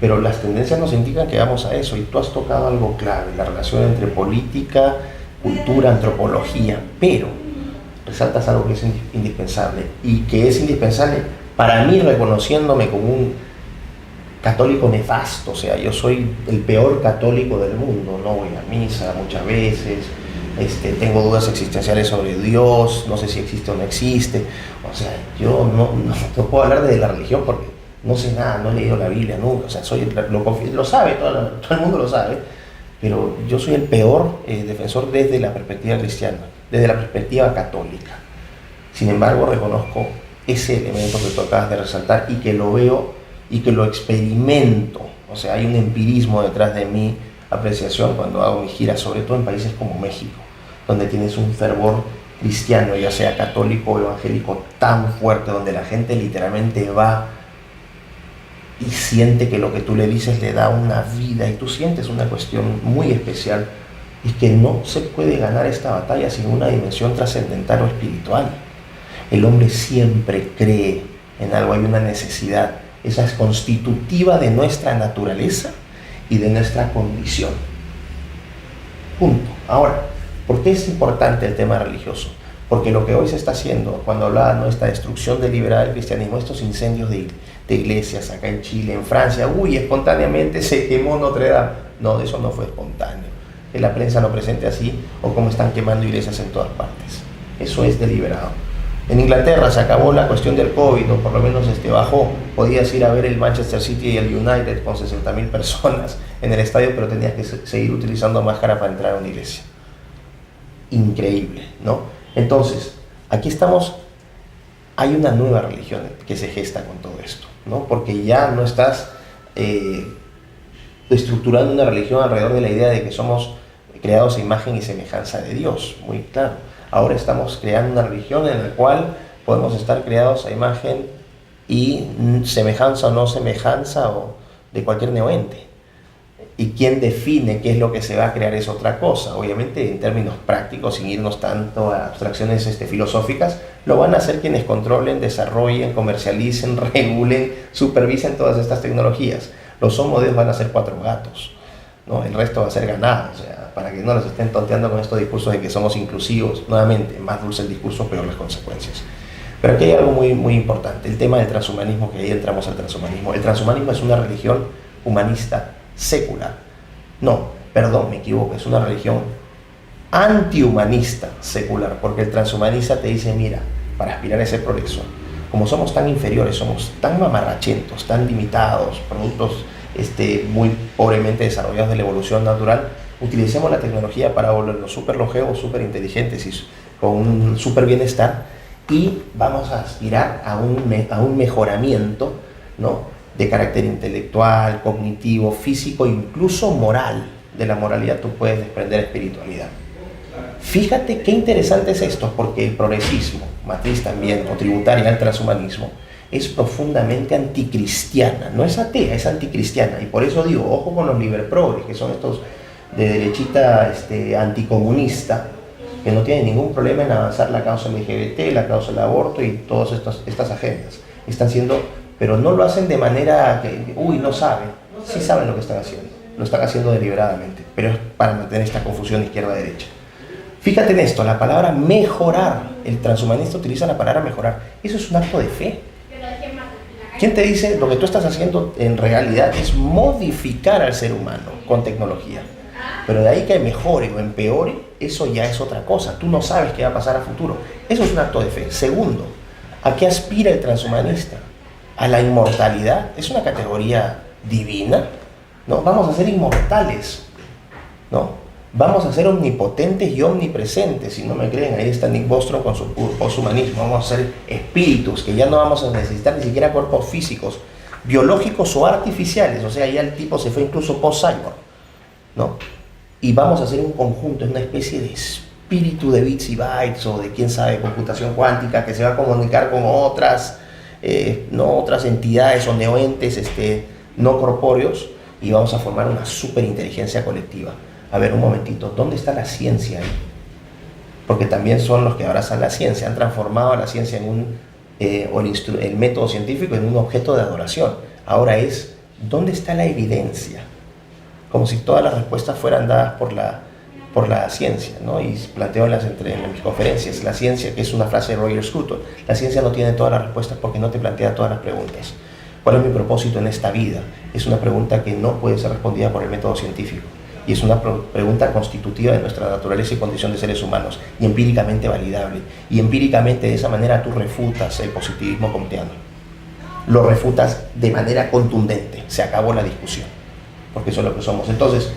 Pero las tendencias nos indican que vamos a eso, y tú has tocado algo clave, la relación entre política, cultura, antropología, pero resaltas algo que es indispensable, y que es indispensable para mí, reconociéndome como un católico nefasto. O sea, yo soy el peor católico del mundo, no voy a misa muchas veces, tengo dudas existenciales sobre Dios, no sé si existe o no existe. O sea, yo no puedo hablar de la religión porque no sé nada, no he leído la Biblia nunca. O sea, lo sabe, todo el mundo lo sabe, pero yo soy el peor defensor desde la perspectiva cristiana, desde la perspectiva católica. Sin embargo, reconozco ese elemento que tú acabas de resaltar y que lo veo y que lo experimento. O sea, hay un empirismo detrás de mi apreciación cuando hago mis giras, sobre todo en países como México, donde tienes un fervor cristiano, ya sea católico o evangélico, tan fuerte, donde la gente literalmente va y siente que lo que tú le dices le da una vida, y tú sientes una cuestión muy especial, y que no se puede ganar esta batalla sin una dimensión trascendental o espiritual. El hombre siempre cree en algo, hay una necesidad, esa es constitutiva de nuestra naturaleza y de nuestra condición. Punto. Ahora, ¿por qué es importante el tema religioso? Porque lo que hoy se está haciendo, cuando hablaba de esta destrucción deliberada del cristianismo, estos incendios de iglesias acá en Chile, en Francia, espontáneamente se quemó Notre Dame. No, eso no fue espontáneo. Que la prensa lo presente así, o como están quemando iglesias en todas partes. Eso es deliberado. En Inglaterra se acabó la cuestión del COVID, o por lo menos bajó. Podías ir a ver el Manchester City y el United con 60.000 personas en el estadio, pero tenías que seguir utilizando máscara para entrar a una iglesia. Increíble, ¿no? Entonces, aquí estamos, hay una nueva religión que se gesta con todo esto, ¿no? Porque ya no estás estructurando una religión alrededor de la idea de que somos creados a imagen y semejanza de Dios, muy claro. Ahora estamos creando una religión en la cual podemos estar creados a imagen y semejanza o no semejanza o de cualquier neoente. Y quien define qué es lo que se va a crear es otra cosa. Obviamente, en términos prácticos, sin irnos tanto a abstracciones filosóficas, lo van a hacer quienes controlen, desarrollen, comercialicen, regulen, supervisen todas estas tecnologías. Los homodeus van a ser 4 gatos, ¿no? El resto va a ser ganado. O sea, para que no los estén tonteando con estos discursos de que somos inclusivos. Nuevamente, más dulce el discurso, peor las consecuencias. Pero aquí hay algo muy, muy importante, el tema del transhumanismo, que ahí entramos al transhumanismo. El transhumanismo es una religión humanista secular. No, perdón, me equivoco, es una religión antihumanista secular, porque el transhumanista te dice, mira, para aspirar a ese progreso, como somos tan inferiores, somos tan mamarrachentos, tan limitados, productos muy pobremente desarrollados de la evolución natural, utilicemos la tecnología para volvernos súper longevos, súper inteligentes y con un súper bienestar, y vamos a aspirar a un mejoramiento, ¿no?, de carácter intelectual, cognitivo, físico, incluso moral. De la moralidad tú puedes desprender espiritualidad. Fíjate qué interesante es esto, porque el progresismo, matriz también, o tributaria al transhumanismo, es profundamente anticristiana, no es atea, es anticristiana, y por eso digo, ojo con los liberprogres, que son estos de derechita anticomunista, que no tienen ningún problema en avanzar la causa LGBT, la causa del aborto y todas estas agendas. Están siendo, pero no lo hacen de manera que, no saben, sí saben lo que están haciendo, lo están haciendo deliberadamente, pero es para mantener esta confusión izquierda-derecha. Fíjate en esto, la palabra mejorar, el transhumanista utiliza la palabra mejorar, eso es un acto de fe. ¿Quién te dice lo que tú estás haciendo en realidad es modificar al ser humano con tecnología? Pero de ahí que mejore o empeore, eso ya es otra cosa, tú no sabes qué va a pasar a futuro. Eso es un acto de fe. Segundo, ¿a qué aspira el transhumanista? A la inmortalidad, es una categoría divina, ¿no? Vamos a ser inmortales, ¿no? Vamos a ser omnipotentes y omnipresentes. Si no me creen, ahí está Nick Bostrom con su poshumanismo. Vamos a ser espíritus, que ya no vamos a necesitar ni siquiera cuerpos físicos, biológicos o artificiales. O sea, ya el tipo se fue incluso post-cyborg, ¿no? Y vamos a hacer un conjunto, una especie de espíritu de bits y bytes, o de quién sabe, computación cuántica, que se va a comunicar con otras entidades o neoentes no corpóreos, y vamos a formar una superinteligencia colectiva. A ver, un momentito, ¿dónde está la ciencia ahí? Porque también son los que abrazan la ciencia, han transformado a la ciencia en el método científico en un objeto de adoración. Ahora es, ¿dónde está la evidencia? Como si todas las respuestas fueran dadas por la ciencia, ¿no? Y planteo en mis conferencias, la ciencia, que es una frase de Roger Scruton, la ciencia no tiene todas las respuestas porque no te plantea todas las preguntas. ¿Cuál es mi propósito en esta vida? Es una pregunta que no puede ser respondida por el método científico. Y es una pregunta constitutiva de nuestra naturaleza y condición de seres humanos, y empíricamente validable. Y empíricamente, de esa manera, tú refutas el positivismo comteano. Lo refutas de manera contundente. Se acabó la discusión, porque eso es lo que somos. Entonces,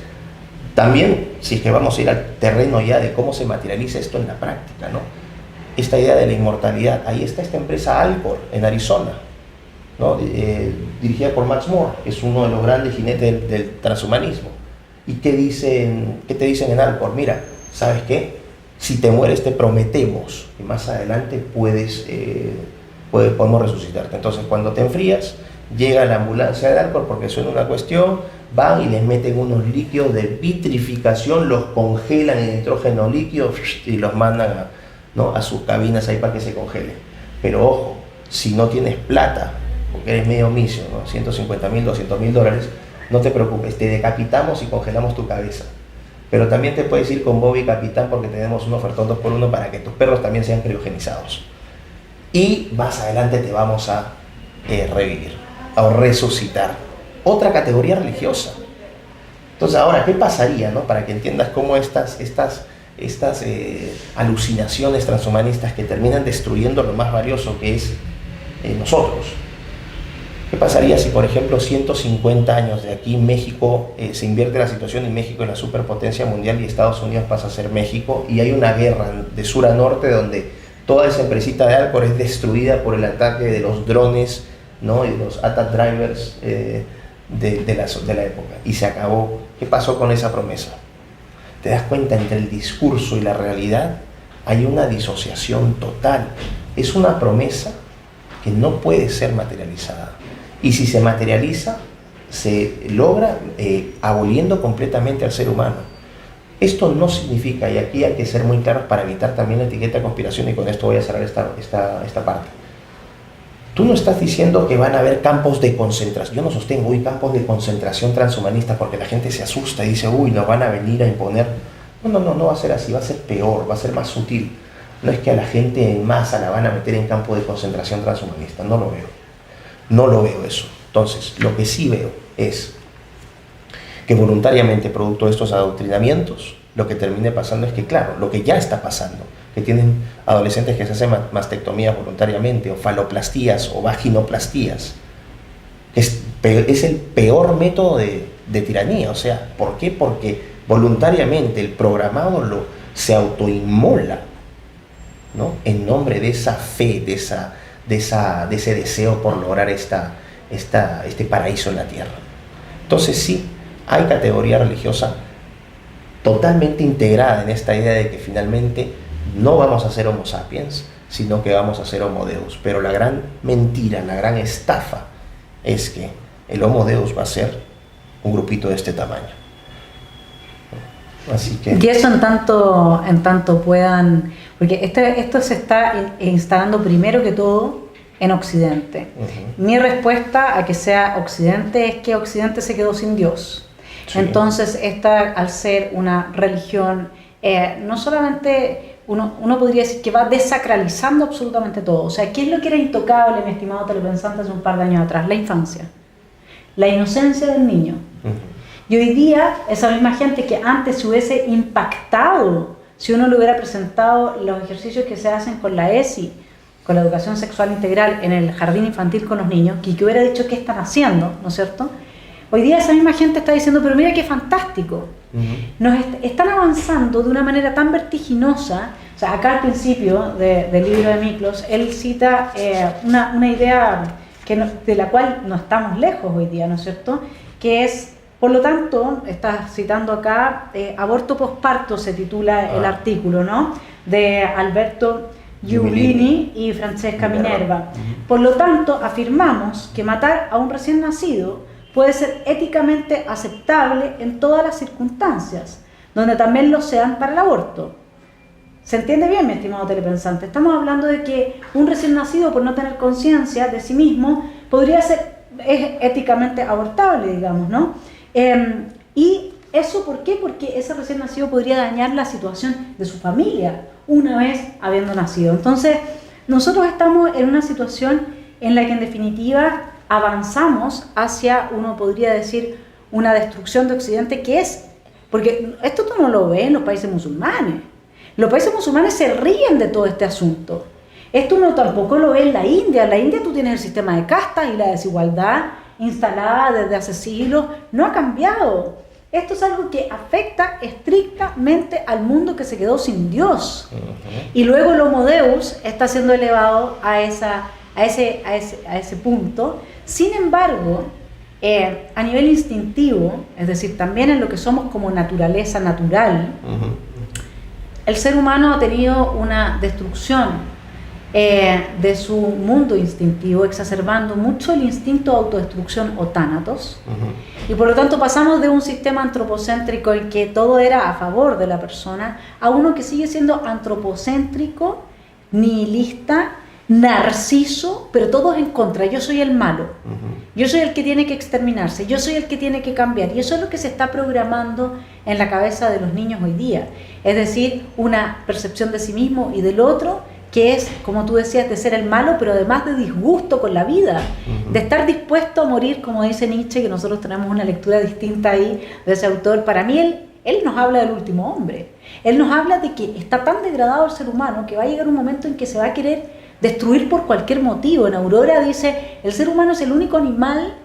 también, si es que vamos a ir al terreno ya de cómo se materializa esto en la práctica, ¿no? Esta idea de la inmortalidad, ahí está esta empresa Alcor, en Arizona, ¿no? Dirigida por Max Moore, que es uno de los grandes jinetes del transhumanismo. ¿Y qué te dicen en Alcor? Mira, ¿sabes qué? Si te mueres te prometemos que más adelante podemos resucitarte. Entonces, cuando te enfrías, llega la ambulancia de Alcor porque suena una cuestión, van y les meten unos líquidos de vitrificación, los congelan en nitrógeno líquido y los mandan a sus cabinas ahí para que se congelen. Pero ojo, si no tienes plata, porque eres medio misio, ¿no? $150,000, $200,000, no te preocupes, te decapitamos y congelamos tu cabeza. Pero también te puedes ir con Bobby Capitán porque tenemos un ofertón 2x1 para que tus perros también sean criogenizados. Y más adelante te vamos a revivir, a resucitar. Otra categoría religiosa. Entonces ahora, ¿qué pasaría, no? Para que entiendas cómo estas alucinaciones transhumanistas que terminan destruyendo lo más valioso que es nosotros. ¿Qué pasaría si, por ejemplo, 150 años de aquí México se invierte la situación y México es la superpotencia mundial y Estados Unidos pasa a ser México, y hay una guerra de sur a norte donde toda esa empresita de Alcor es destruida por el ataque de los drones, ¿no? Y los attack drivers de la época, y se acabó? ¿Qué pasó con esa promesa? ¿Te das cuenta? Entre el discurso y la realidad hay una disociación total. Es una promesa que no puede ser materializada. Y si se materializa, se logra aboliendo completamente al ser humano. Esto no significa, y aquí hay que ser muy claros para evitar también la etiqueta de conspiración, y con esto voy a cerrar esta parte. Tú no estás diciendo que van a haber campos de concentración. Yo no sostengo campos de concentración transhumanistas porque la gente se asusta y dice, nos van a venir a imponer. No va a ser así, va a ser peor, va a ser más sutil. No es que a la gente en masa la van a meter en campo de concentración transhumanista, no lo veo. No lo veo eso. Entonces, lo que sí veo es que voluntariamente, producto de estos adoctrinamientos, lo que termine pasando es que, claro, lo que ya está pasando, que tienen adolescentes que se hacen mastectomías voluntariamente, o faloplastías, o vaginoplastías, es el peor método de tiranía. O sea, ¿por qué? Porque voluntariamente el programado se autoinmola, ¿no? En nombre de esa fe, de ese deseo por lograr este paraíso en la tierra. Entonces sí, hay categoría religiosa totalmente integrada en esta idea de que finalmente no vamos a ser Homo sapiens, sino que vamos a ser Homo Deus. Pero la gran mentira, la gran estafa es que el Homo Deus va a ser un grupito de este tamaño. Así que... Y eso en tanto puedan... Porque esto se está instalando primero que todo en Occidente. Mi respuesta a que sea Occidente es que Occidente se quedó sin Dios. Sí. Entonces, al ser una religión, no solamente uno podría decir que va desacralizando absolutamente todo. O sea, ¿qué es lo que era intocable, mi estimado telepensante, hace un par de años atrás? La infancia, la inocencia del niño. Y hoy día, esa misma gente que antes se hubiese impactado si uno le hubiera presentado los ejercicios que se hacen con la ESI, con la educación sexual integral en el jardín infantil con los niños, que hubiera dicho qué están haciendo, ¿no es cierto? Hoy día esa misma gente está diciendo, pero mira qué fantástico. Nos están avanzando de una manera tan vertiginosa. O sea, acá al principio del libro de Miklos, él cita una idea de la cual no estamos lejos hoy día, ¿no es cierto? Que es, por lo tanto, está citando acá, aborto posparto se titula el artículo, ¿no? De Alberto Giulini y Francesca Minerva. Por lo tanto, afirmamos que matar a un recién nacido puede ser éticamente aceptable en todas las circunstancias, donde también lo sean para el aborto. ¿Se entiende bien, mi estimado telepensante? Estamos hablando de que un recién nacido, por no tener conciencia de sí mismo, es éticamente abortable, digamos, ¿no? ¿Y eso por qué? Porque ese recién nacido podría dañar la situación de su familia una vez habiendo nacido. Entonces, nosotros estamos en una situación en la que en definitiva avanzamos hacia, uno podría decir, una destrucción de Occidente que es, porque esto tú no lo ves en los países musulmanes. Los países musulmanes se ríen de todo este asunto. Esto uno tampoco lo ve en la India. En la India tú tienes el sistema de castas y la desigualdad instalada desde hace siglos no ha cambiado. Esto es algo que afecta estrictamente al mundo que se quedó sin Dios. Y luego el Homo Deus está siendo elevado a ese punto. Sin embargo, a nivel instintivo, es decir, también en lo que somos como naturaleza natural, el ser humano ha tenido una destrucción de su mundo instintivo, exacerbando mucho el instinto de autodestrucción o tánatos, y por lo tanto pasamos de un sistema antropocéntrico en que todo era a favor de la persona a uno que sigue siendo antropocéntrico, nihilista, narciso, pero todo es en contra. Yo soy el malo, yo soy el que tiene que exterminarse, yo soy el que tiene que cambiar, y eso es lo que se está programando en la cabeza de los niños hoy día, es decir, una percepción de sí mismo y del otro que es, como tú decías, de ser el malo, pero además de disgusto con la vida, de estar dispuesto a morir, como dice Nietzsche, que nosotros tenemos una lectura distinta ahí de ese autor. Para mí él nos habla del último hombre, él nos habla de que está tan degradado el ser humano que va a llegar un momento en que se va a querer destruir por cualquier motivo. En Aurora dice, el ser humano es el único animal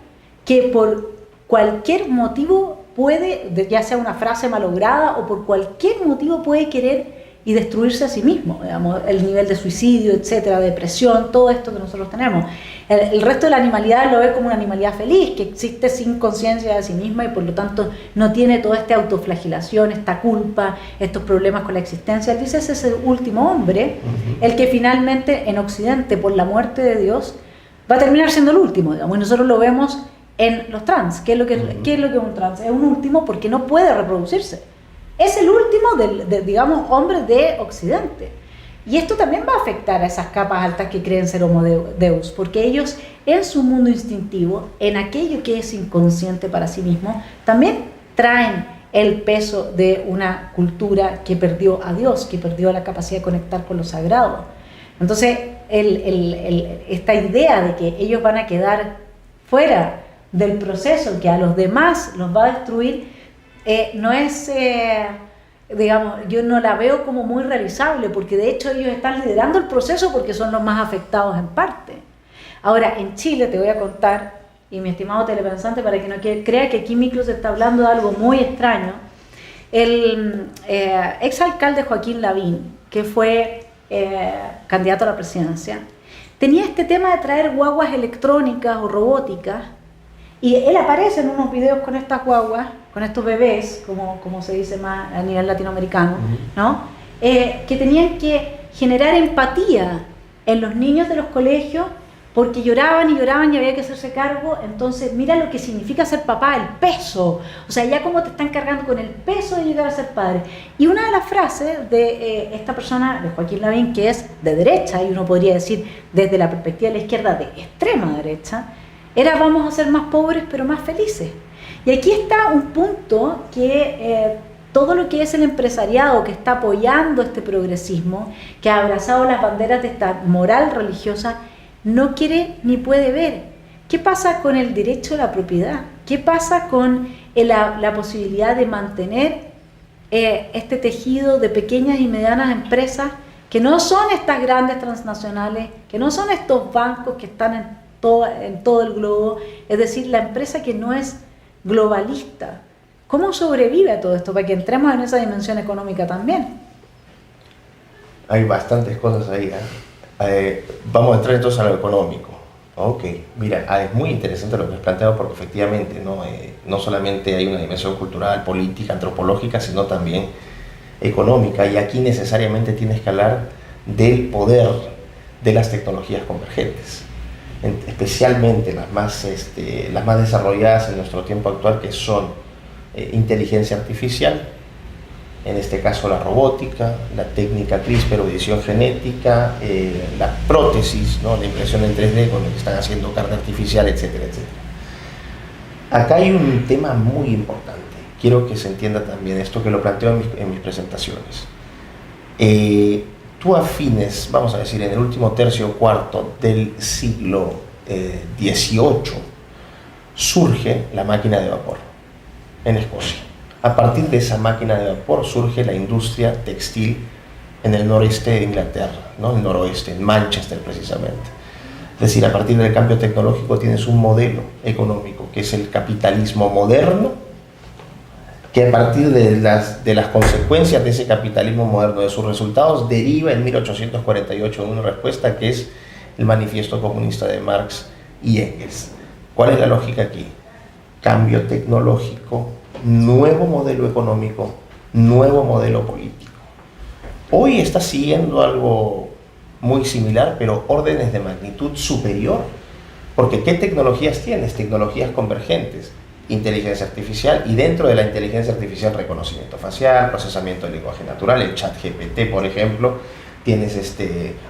que por cualquier motivo puede, ya sea una frase malograda o por cualquier motivo puede querer y destruirse a sí mismo, digamos, el nivel de suicidio, etcétera, depresión, todo esto que nosotros tenemos. El resto de la animalidad lo ve como una animalidad feliz, que existe sin conciencia de sí misma y por lo tanto no tiene toda esta autoflagelación, esta culpa, estos problemas con la existencia. Él dice, ese es el último hombre, el que finalmente en Occidente, por la muerte de Dios, va a terminar siendo el último, digamos, y nosotros lo vemos en los trans. ¿Qué es lo que es un trans? Es un último porque no puede reproducirse. Es el último, digamos, hombre de Occidente. Y esto también va a afectar a esas capas altas que creen ser Homo Deus, porque ellos, en su mundo instintivo, en aquello que es inconsciente para sí mismo, también traen el peso de una cultura que perdió a Dios, que perdió la capacidad de conectar con lo sagrado. Entonces, esta idea de que ellos van a quedar fuera del proceso que a los demás los va a destruir, no es, digamos, yo no la veo como muy realizable, porque de hecho ellos están liderando el proceso porque son los más afectados en parte. Ahora, en Chile te voy a contar, y mi estimado telepensante, para que no crea que aquí Miklos está hablando de algo muy extraño, el exalcalde Joaquín Lavín, que fue candidato a la presidencia, tenía este tema de traer guaguas electrónicas o robóticas, y él aparece en unos videos con estas guaguas, con estos bebés, como se dice más a nivel latinoamericano, ¿no? Que tenían que generar empatía en los niños de los colegios, porque lloraban y lloraban y había que hacerse cargo. Entonces mira lo que significa ser papá, el peso, o sea, ya como te están cargando con el peso de llegar a ser padre. Y una de las frases de esta persona, de Joaquín Lavín, que es de derecha, y uno podría decir desde la perspectiva de la izquierda, de extrema derecha, era: vamos a ser más pobres pero más felices. Y aquí está un punto que todo lo que es el empresariado que está apoyando este progresismo, que ha abrazado las banderas de esta moral religiosa, no quiere ni puede ver. ¿Qué pasa con el derecho a la propiedad? ¿Qué pasa con la posibilidad de mantener este tejido de pequeñas y medianas empresas que no son estas grandes transnacionales, que no son estos bancos que están en todo el globo? Es decir, la empresa que no es globalista. ¿Cómo sobrevive a todo esto? Para que entremos en esa dimensión económica también. Hay bastantes cosas ahí, vamos a entrar entonces a lo económico. Ok, mira, es muy interesante lo que has planteado, porque efectivamente no solamente hay una dimensión cultural, política, antropológica, sino también económica, y aquí necesariamente tienes que hablar del poder de las tecnologías convergentes, especialmente las más desarrolladas en nuestro tiempo actual, que son inteligencia artificial, en este caso la robótica, la técnica CRISPR o edición genética, la prótesis, ¿no? La impresión en 3D con lo que están haciendo carne artificial, etcétera, etcétera. Acá hay un tema muy importante, quiero que se entienda también esto, que lo planteo en mis presentaciones. Tú a fines, vamos a decir, en el último tercio o cuarto del siglo XVIII, surge la máquina de vapor en Escocia. A partir de esa máquina de vapor surge la industria textil en el noreste de Inglaterra, ¿no? En el noroeste, en Manchester precisamente. Es decir, a partir del cambio tecnológico tienes un modelo económico que es el capitalismo moderno, que a partir de las consecuencias de ese capitalismo moderno, de sus resultados, deriva en 1848 una respuesta que es el Manifiesto Comunista de Marx y Engels. ¿Cuál es la lógica aquí? Cambio tecnológico, nuevo modelo económico, nuevo modelo político. Hoy está siguiendo algo muy similar, pero órdenes de magnitud superior, porque ¿qué tecnologías tienes? Tecnologías convergentes, inteligencia artificial, y dentro de la inteligencia artificial, reconocimiento facial, procesamiento de lenguaje natural, el ChatGPT, por ejemplo. Tienes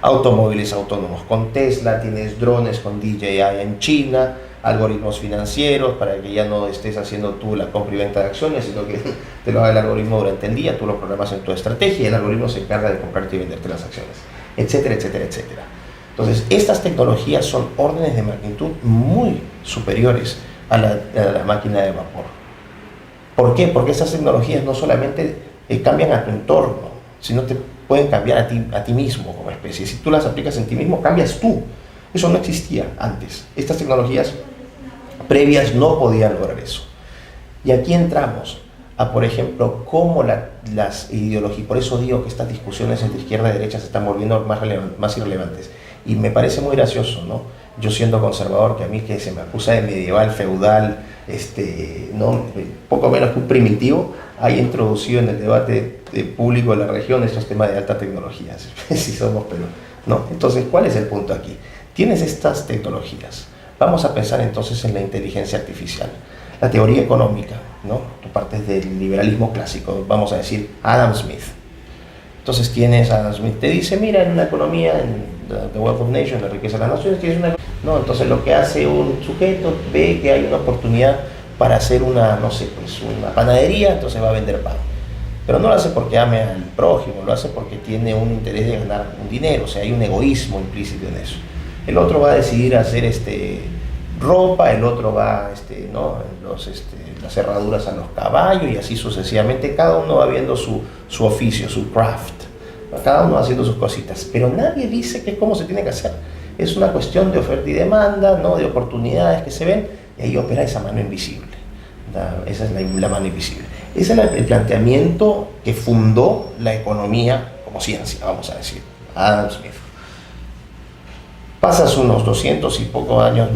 automóviles autónomos con Tesla, tienes drones con DJI en China, algoritmos financieros para que ya no estés haciendo tú la compra y venta de acciones, sino que te lo haga el algoritmo durante el día, tú lo programas en tu estrategia y el algoritmo se encarga de comprarte y venderte las acciones, etcétera, etcétera, etcétera. Entonces, estas tecnologías son órdenes de magnitud muy superiores a la máquina de vapor. ¿Por qué? Porque estas tecnologías no solamente cambian a tu entorno, sino te pueden cambiar a ti mismo como especie. Si tú las aplicas en ti mismo, cambias tú. Eso no existía antes. Estas tecnologías previas no podían lograr eso. Y aquí entramos a, por ejemplo, cómo las ideologías, por eso digo que estas discusiones entre izquierda y derecha se están volviendo más irrelevantes. Y me parece muy gracioso, ¿no? Yo siendo conservador, que a mí que se me acusa de medieval, feudal, ¿no? Poco menos que un primitivo, hay introducido en el debate público de la región estos temas de alta tecnología, si somos, pero no. Entonces, ¿cuál es el punto aquí? Tienes estas tecnologías. Vamos a pensar entonces en la inteligencia artificial. La teoría económica, ¿no? Tú partes del liberalismo clásico, vamos a decir Adam Smith. Entonces tienes a Adam Smith, te dice, mira, en una economía, en The Wealth of Nations, la riqueza de las naciones, tienes una... No, entonces lo que hace un sujeto, ve que hay una oportunidad para hacer una, no sé, pues una panadería, entonces va a vender pan. Pero no lo hace porque ame al prójimo, lo hace porque tiene un interés de ganar un dinero, o sea, hay un egoísmo implícito en eso. El otro va a decidir hacer ropa, el otro va ¿no? Las herraduras a los caballos y así sucesivamente. Cada uno va viendo su oficio, su craft, cada uno haciendo sus cositas, pero nadie dice que cómo se tiene que hacer. Es una cuestión de oferta y demanda, ¿no? De oportunidades que se ven, y ahí opera esa mano invisible. Esa es la mano invisible. Ese es el planteamiento que fundó la economía como ciencia, vamos a decir, Adam Smith. Pasas unos 200 y pocos años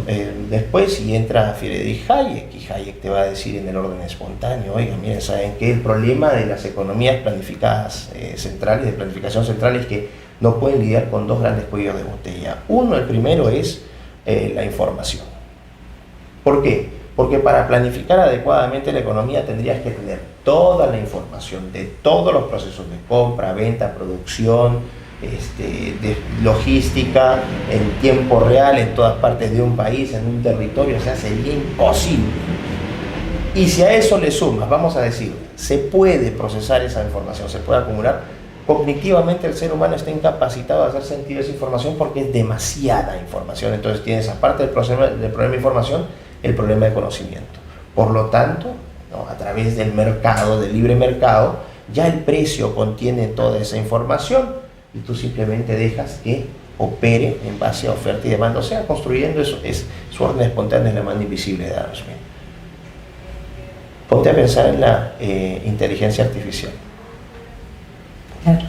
después y entra Friedrich Hayek, y Hayek te va a decir en el orden espontáneo: oiga, miren, ¿saben qué? El problema de las economías planificadas centrales, de planificación central, es que no pueden lidiar con dos grandes cuellos de botella. El primero es la información. ¿Por qué? Porque para planificar adecuadamente la economía tendrías que tener toda la información de todos los procesos de compra, venta, producción, de logística en tiempo real en todas partes de un país, en un territorio. O sea, sería imposible. Y si a eso le sumas, vamos a decir, se puede procesar esa información, se puede acumular, cognitivamente el ser humano está incapacitado de hacer sentido esa información porque es demasiada información. Entonces tienes, aparte del problema de información, el problema de conocimiento. Por lo tanto, ¿no? A través del mercado, del libre mercado, ya el precio contiene toda esa información y tú simplemente dejas que opere en base a oferta y demanda. O sea, construyendo eso, su orden espontánea, es la mano invisible de Adam Smith. Ponte a pensar en la inteligencia artificial. Claro.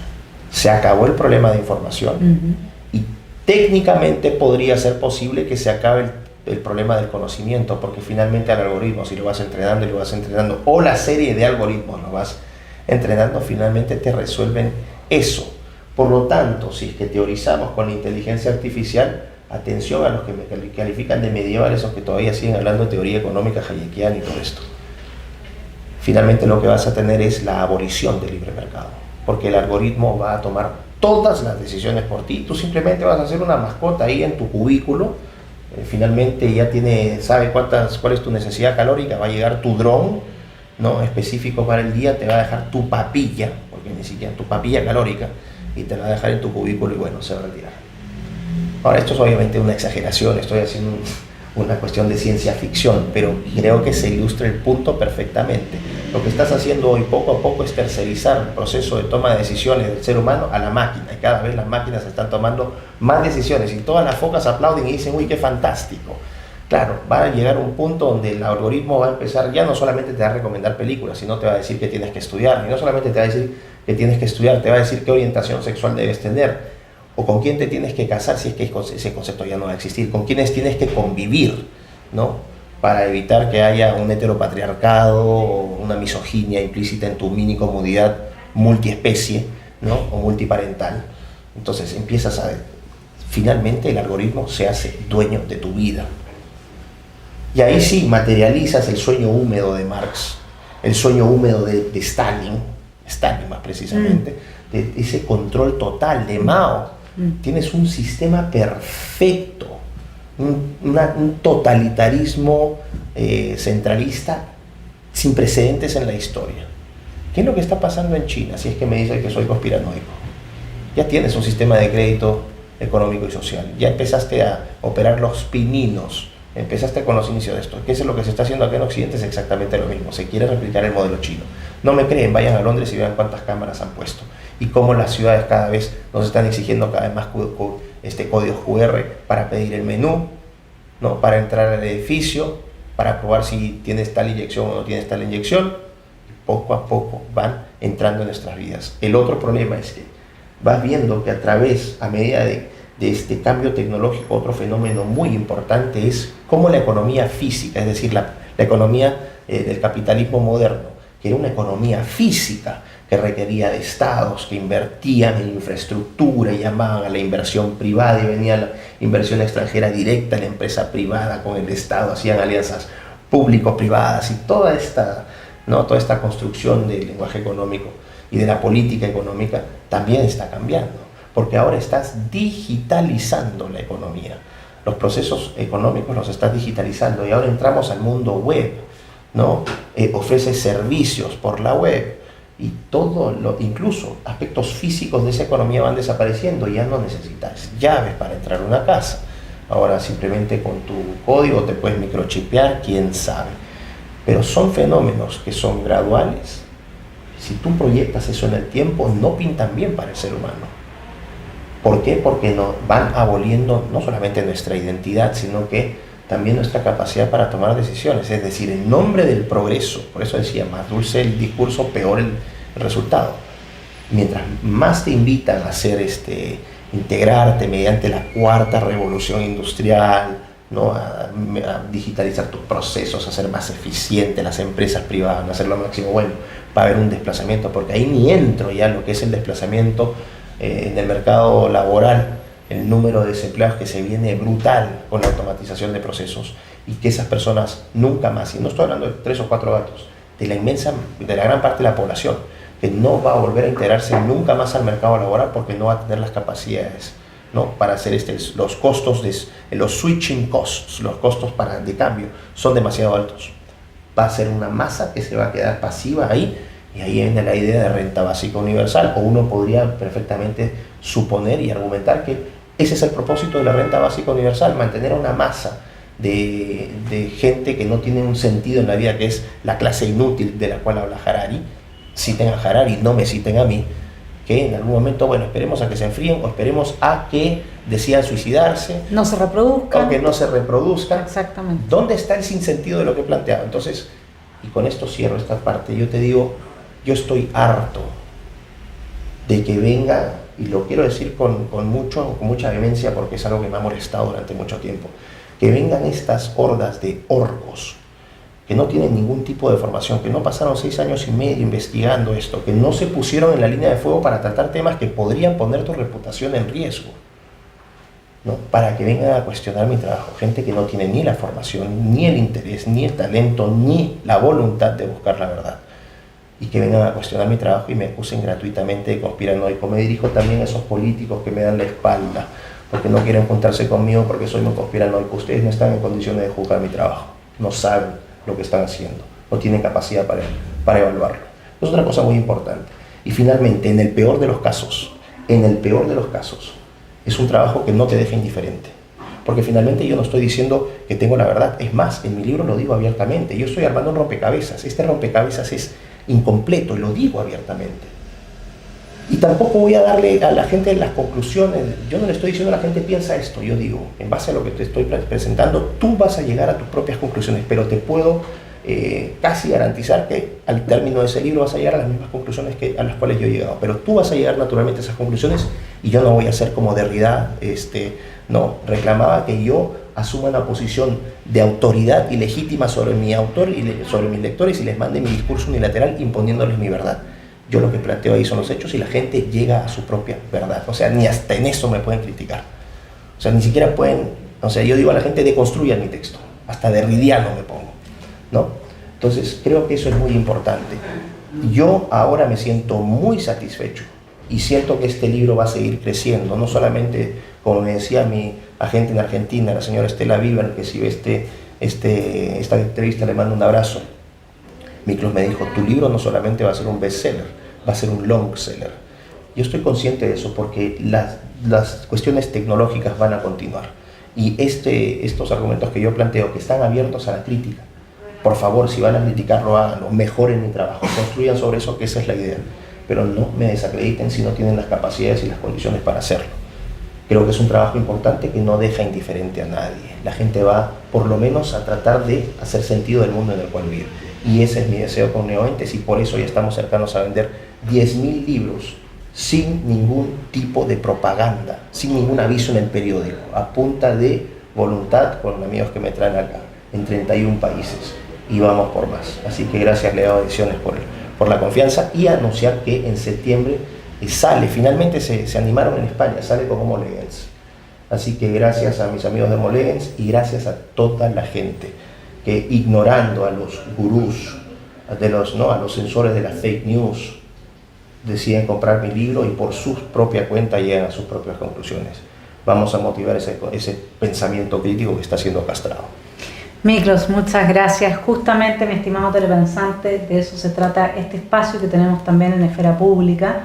Se acabó el problema de información y técnicamente podría ser posible que se acabe el problema del conocimiento, porque finalmente al algoritmo, si lo vas entrenando y lo vas entrenando, o la serie de algoritmos lo vas entrenando, finalmente te resuelven eso. Por lo tanto, si es que teorizamos con la inteligencia artificial, atención a los que me califican de medievales o que todavía siguen hablando de teoría económica hayekiana y todo esto. Finalmente lo que vas a tener es la abolición del libre mercado, porque el algoritmo va a tomar todas las decisiones por ti. Tú simplemente vas a hacer una mascota ahí en tu cubículo. Finalmente ya sabe cuál es tu necesidad calórica. Va a llegar tu dron, ¿no? Específico para el día, te va a dejar tu papilla, porque ni siquiera tu papilla calórica, y te la va a dejar en tu cubículo y bueno, se va a retirar. Ahora, esto es obviamente una exageración, estoy haciendo una cuestión de ciencia ficción, pero creo que se ilustra el punto perfectamente. Lo que estás haciendo hoy poco a poco es tercerizar el proceso de toma de decisiones del ser humano a la máquina, y cada vez las máquinas están tomando más decisiones y todas las focas aplauden y dicen: uy, qué fantástico. Claro, va a llegar un punto donde el algoritmo va a empezar, ya no solamente te va a recomendar películas, sino te va a decir que tienes que estudiar, y no solamente te va a decir que tienes que estudiar, te va a decir qué orientación sexual debes tener, o con quién te tienes que casar, si es que ese concepto ya no va a existir, con quiénes tienes que convivir, ¿no? Para evitar que haya un heteropatriarcado o una misoginia implícita en tu mini comunidad multiespecie, ¿no? O multiparental. Entonces empiezas finalmente el algoritmo se hace dueño de tu vida. Y ahí sí materializas el sueño húmedo de Marx, el sueño húmedo de Stalin más precisamente, de ese control total de Mao. Tienes un sistema perfecto, un totalitarismo centralista sin precedentes en la historia. ¿Qué es lo que está pasando en China? Si es que me dice que soy conspiranoico. Ya tienes un sistema de crédito económico y social, ya empezaste a operar los pininos, empezaste con los inicios de esto. ¿Qué es lo que se está haciendo acá en Occidente? Es exactamente lo mismo, se quiere replicar el modelo chino. No me creen, vayan a Londres y vean cuántas cámaras han puesto y cómo las ciudades cada vez nos están exigiendo cada vez más códigos QR para pedir el menú, ¿no? Para entrar al edificio, para probar si tienes tal inyección o no tienes tal inyección. Poco a poco van entrando en nuestras vidas. El otro problema es que vas viendo que a medida de este cambio tecnológico, otro fenómeno muy importante es cómo la economía física, es decir, la economía del capitalismo moderno, que era una economía física que requería de estados que invertían en infraestructura y llamaban a la inversión privada, y venía la inversión extranjera directa, la empresa privada con el Estado, hacían alianzas público-privadas, y toda esta construcción del lenguaje económico y de la política económica también está cambiando, porque ahora estás digitalizando la economía. Los procesos económicos los estás digitalizando y ahora entramos al mundo web, ¿no? Ofrece servicios por la web y incluso aspectos físicos de esa economía van desapareciendo. Ya no necesitas llaves para entrar a una casa, Ahora simplemente con tu código te puedes microchipear, quién sabe. Pero son fenómenos que son graduales. Si tú proyectas eso en el tiempo, no pintan bien para el ser humano. ¿Por qué? Porque nos van aboliendo no solamente nuestra identidad, sino que también nuestra capacidad para tomar decisiones. Es decir, en nombre del progreso, por eso decía, más dulce el discurso, peor el resultado. Mientras más te invitan a hacer integrarte mediante la cuarta revolución industrial, ¿no? a digitalizar tus procesos, a ser más eficiente las empresas privadas, a hacer lo máximo, bueno, va a haber un desplazamiento, porque ahí ni entro ya lo que es el desplazamiento en el mercado laboral, el número de desempleados que se viene brutal con la automatización de procesos, y que esas personas nunca más, y no estoy hablando de 3 o 4 gatos, de la gran parte de la población, que no va a volver a integrarse nunca más al mercado laboral porque no va a tener las capacidades, ¿no? Para hacer los costos, los switching costs, los costos de cambio son demasiado altos. Va a ser una masa que se va a quedar pasiva ahí, y ahí viene la idea de renta básica universal, o uno podría perfectamente suponer y argumentar que ese es el propósito de la renta básica universal, mantener a una masa de gente que no tiene un sentido en la vida, que es la clase inútil de la cual habla Harari. Citen a Harari, no me citen a mí, que en algún momento, bueno, esperemos a que se enfríen o esperemos a que decidan suicidarse. No se reproduzcan. O que no se reproduzcan. Exactamente. ¿Dónde está el sinsentido de lo que he planteado? Entonces, y con esto cierro esta parte, yo te digo, yo estoy harto de que venga, y lo quiero decir con mucha vehemencia porque es algo que me ha molestado durante mucho tiempo, que vengan estas hordas de orcos que no tienen ningún tipo de formación, que no pasaron 6 años y medio investigando esto, que no se pusieron en la línea de fuego para tratar temas que podrían poner tu reputación en riesgo, ¿no? Para que vengan a cuestionar mi trabajo, gente que no tiene ni la formación, ni el interés, ni el talento, ni la voluntad de buscar la verdad, y que vengan a cuestionar mi trabajo y me acusen gratuitamente de conspiranoico. Me dirijo también a esos políticos que me dan la espalda, porque no quieren juntarse conmigo porque soy muy conspiranoico. Ustedes no están en condiciones de juzgar mi trabajo, no saben lo que están haciendo, no tienen capacidad para evaluarlo. Es otra cosa muy importante. Y finalmente, en el peor de los casos, es un trabajo que no te deja indiferente. Porque finalmente yo no estoy diciendo que tengo la verdad. Es más, en mi libro lo digo abiertamente. Yo estoy armando un rompecabezas. Este rompecabezas es incompleto y lo digo abiertamente. Y tampoco voy a darle a la gente las conclusiones. Yo no le estoy diciendo a la gente piensa esto. Yo digo, en base a lo que te estoy presentando, tú vas a llegar a tus propias conclusiones, pero te puedo casi garantizar que al término de ese libro vas a llegar a las mismas conclusiones a las cuales yo he llegado. Pero tú vas a llegar naturalmente a esas conclusiones, y yo no voy a ser como Derrida no reclamaba que yo asuma una posición de autoridad ilegítima sobre mi autor y sobre mis lectores y les mande mi discurso unilateral imponiéndoles mi verdad. Yo lo que planteo ahí son los hechos y la gente llega a su propia verdad. O sea, ni hasta en eso me pueden criticar. O sea, ni siquiera pueden... O sea, yo digo a la gente, deconstruyan mi texto. Hasta derridiano me pongo, ¿no? Entonces, creo que eso es muy importante. Yo ahora me siento muy satisfecho y siento que este libro va a seguir creciendo. No solamente, como me decía mi agente en Argentina, la señora Estela Viver, que si ve esta entrevista le mando un abrazo. Miklos me dijo, tu libro no solamente va a ser un bestseller, va a ser un long seller. Yo estoy consciente de eso porque las cuestiones tecnológicas van a continuar. Y estos argumentos que yo planteo, que están abiertos a la crítica, por favor, si van a criticarlo, háganlo, mejoren mi trabajo, construyan sobre eso, que esa es la idea. Pero no me desacrediten si no tienen las capacidades y las condiciones para hacerlo. Creo que es un trabajo importante que no deja indiferente a nadie. La gente va, por lo menos, a tratar de hacer sentido del mundo en el cual vive. Y ese es mi deseo con Neoentes, y por eso ya estamos cercanos a vender 10.000 libros sin ningún tipo de propaganda, sin ningún aviso en el periódico, a punta de voluntad, con amigos que me traen acá, en 31 países, y vamos por más. Así que gracias, Leao Ediciones, por la confianza, y anunciar que en septiembre sale, finalmente se animaron en España, sale con Homo Legens. Así que gracias a mis amigos de Homo Legens y gracias a toda la gente que, ignorando a los gurús, a los censores de las fake news, deciden comprar mi libro y por su propia cuenta llegan a sus propias conclusiones. Vamos a motivar ese pensamiento crítico que está siendo castrado. Miklos, muchas gracias. Justamente, mi estimado telepensante, de eso se trata este espacio que tenemos también en Esfera Pública.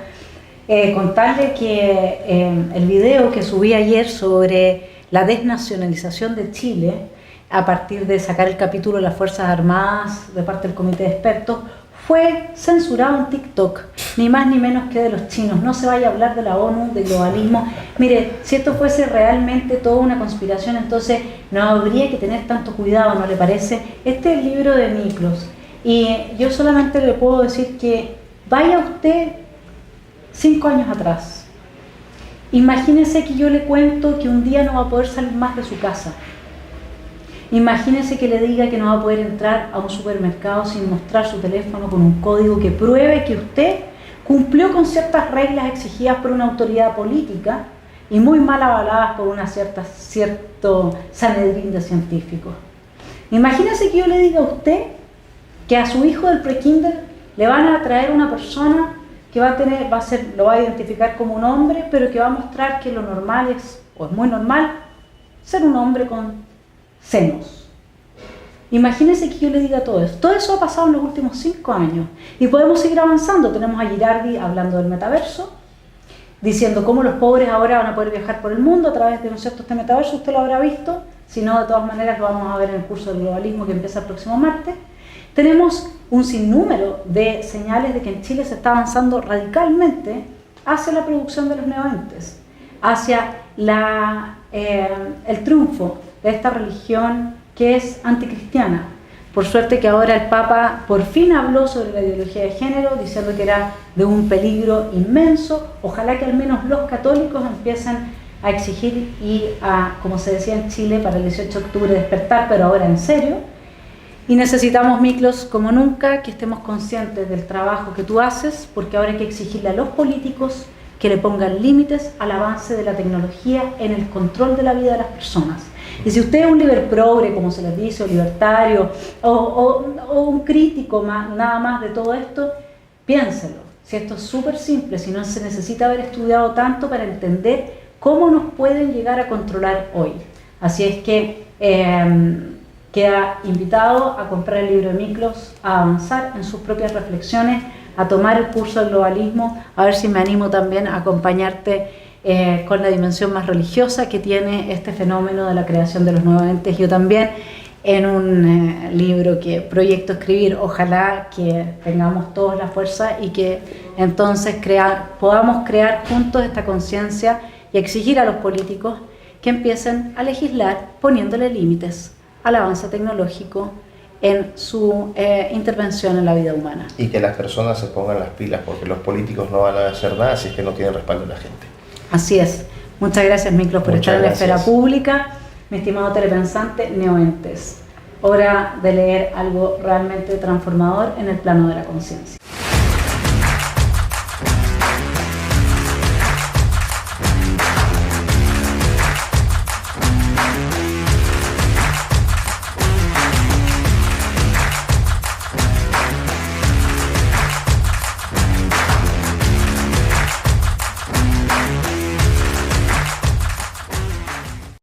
Contarle que el video que subí ayer sobre la desnacionalización de Chile a partir de sacar el capítulo de las Fuerzas Armadas de parte del Comité de Expertos, fue censurado en TikTok, ni más ni menos que de los chinos. No se vaya a hablar de la ONU, del globalismo. Mire, si esto fuese realmente toda una conspiración, entonces no habría que tener tanto cuidado, ¿no le parece? Este es el libro de Miklos, y yo solamente le puedo decir que vaya usted 5 años atrás. Imagínese que yo le cuento que un día no va a poder salir más de su casa. Imagínese que le diga que no va a poder entrar a un supermercado sin mostrar su teléfono con un código que pruebe que usted cumplió con ciertas reglas exigidas por una autoridad política y muy mal avaladas por cierto sanedrín de científicos. Imagínese que yo le diga a usted que a su hijo del prekinder le van a traer una persona que lo va a identificar como un hombre, pero que va a mostrar que lo normal es muy normal, ser un hombre con senos. Imagínense que yo le diga todo eso. Todo eso ha pasado en los últimos 5 años y podemos seguir avanzando. Tenemos a Girardi hablando del metaverso, diciendo cómo los pobres ahora van a poder viajar por el mundo a través de este metaverso. Usted lo habrá visto, si no, de todas maneras lo vamos a ver en el curso del globalismo que empieza el próximo martes. Tenemos un sinnúmero de señales de que en Chile se está avanzando radicalmente hacia la producción de los neoentes, hacia el triunfo de esta religión que es anticristiana. Por suerte que ahora el Papa por fin habló sobre la ideología de género, diciendo que era de un peligro inmenso. Ojalá que al menos los católicos empiecen a exigir y a, como se decía en Chile, para el 18 de octubre despertar, pero ahora en serio. Y necesitamos, Miklos, como nunca, que estemos conscientes del trabajo que tú haces, porque ahora hay que exigirle a los políticos que le pongan límites al avance de la tecnología en el control de la vida de las personas. Y si usted es un liberprogre, como se les dice, o libertario, o un crítico nada más de todo esto, piénselo. Si esto es súper simple, si no se necesita haber estudiado tanto para entender cómo nos pueden llegar a controlar hoy. Así es que queda invitado a comprar el libro de Miklos, a avanzar en sus propias reflexiones, a tomar el curso del globalismo, a ver si me animo también a acompañarte con la dimensión más religiosa que tiene este fenómeno de la creación de los nuevos entes. Yo también, en un libro que proyecto escribir, ojalá que tengamos todos la fuerza y que entonces podamos crear juntos esta conciencia y exigir a los políticos que empiecen a legislar poniéndole límites al avance tecnológico en su intervención en la vida humana. Y que las personas se pongan las pilas, porque los políticos no van a hacer nada si es que no tienen respaldo de la gente. Así es. Muchas gracias, Miklos, por estar en la esfera pública. Mi estimado telepensante, Neoentes. Hora de leer algo realmente transformador en el plano de la conciencia.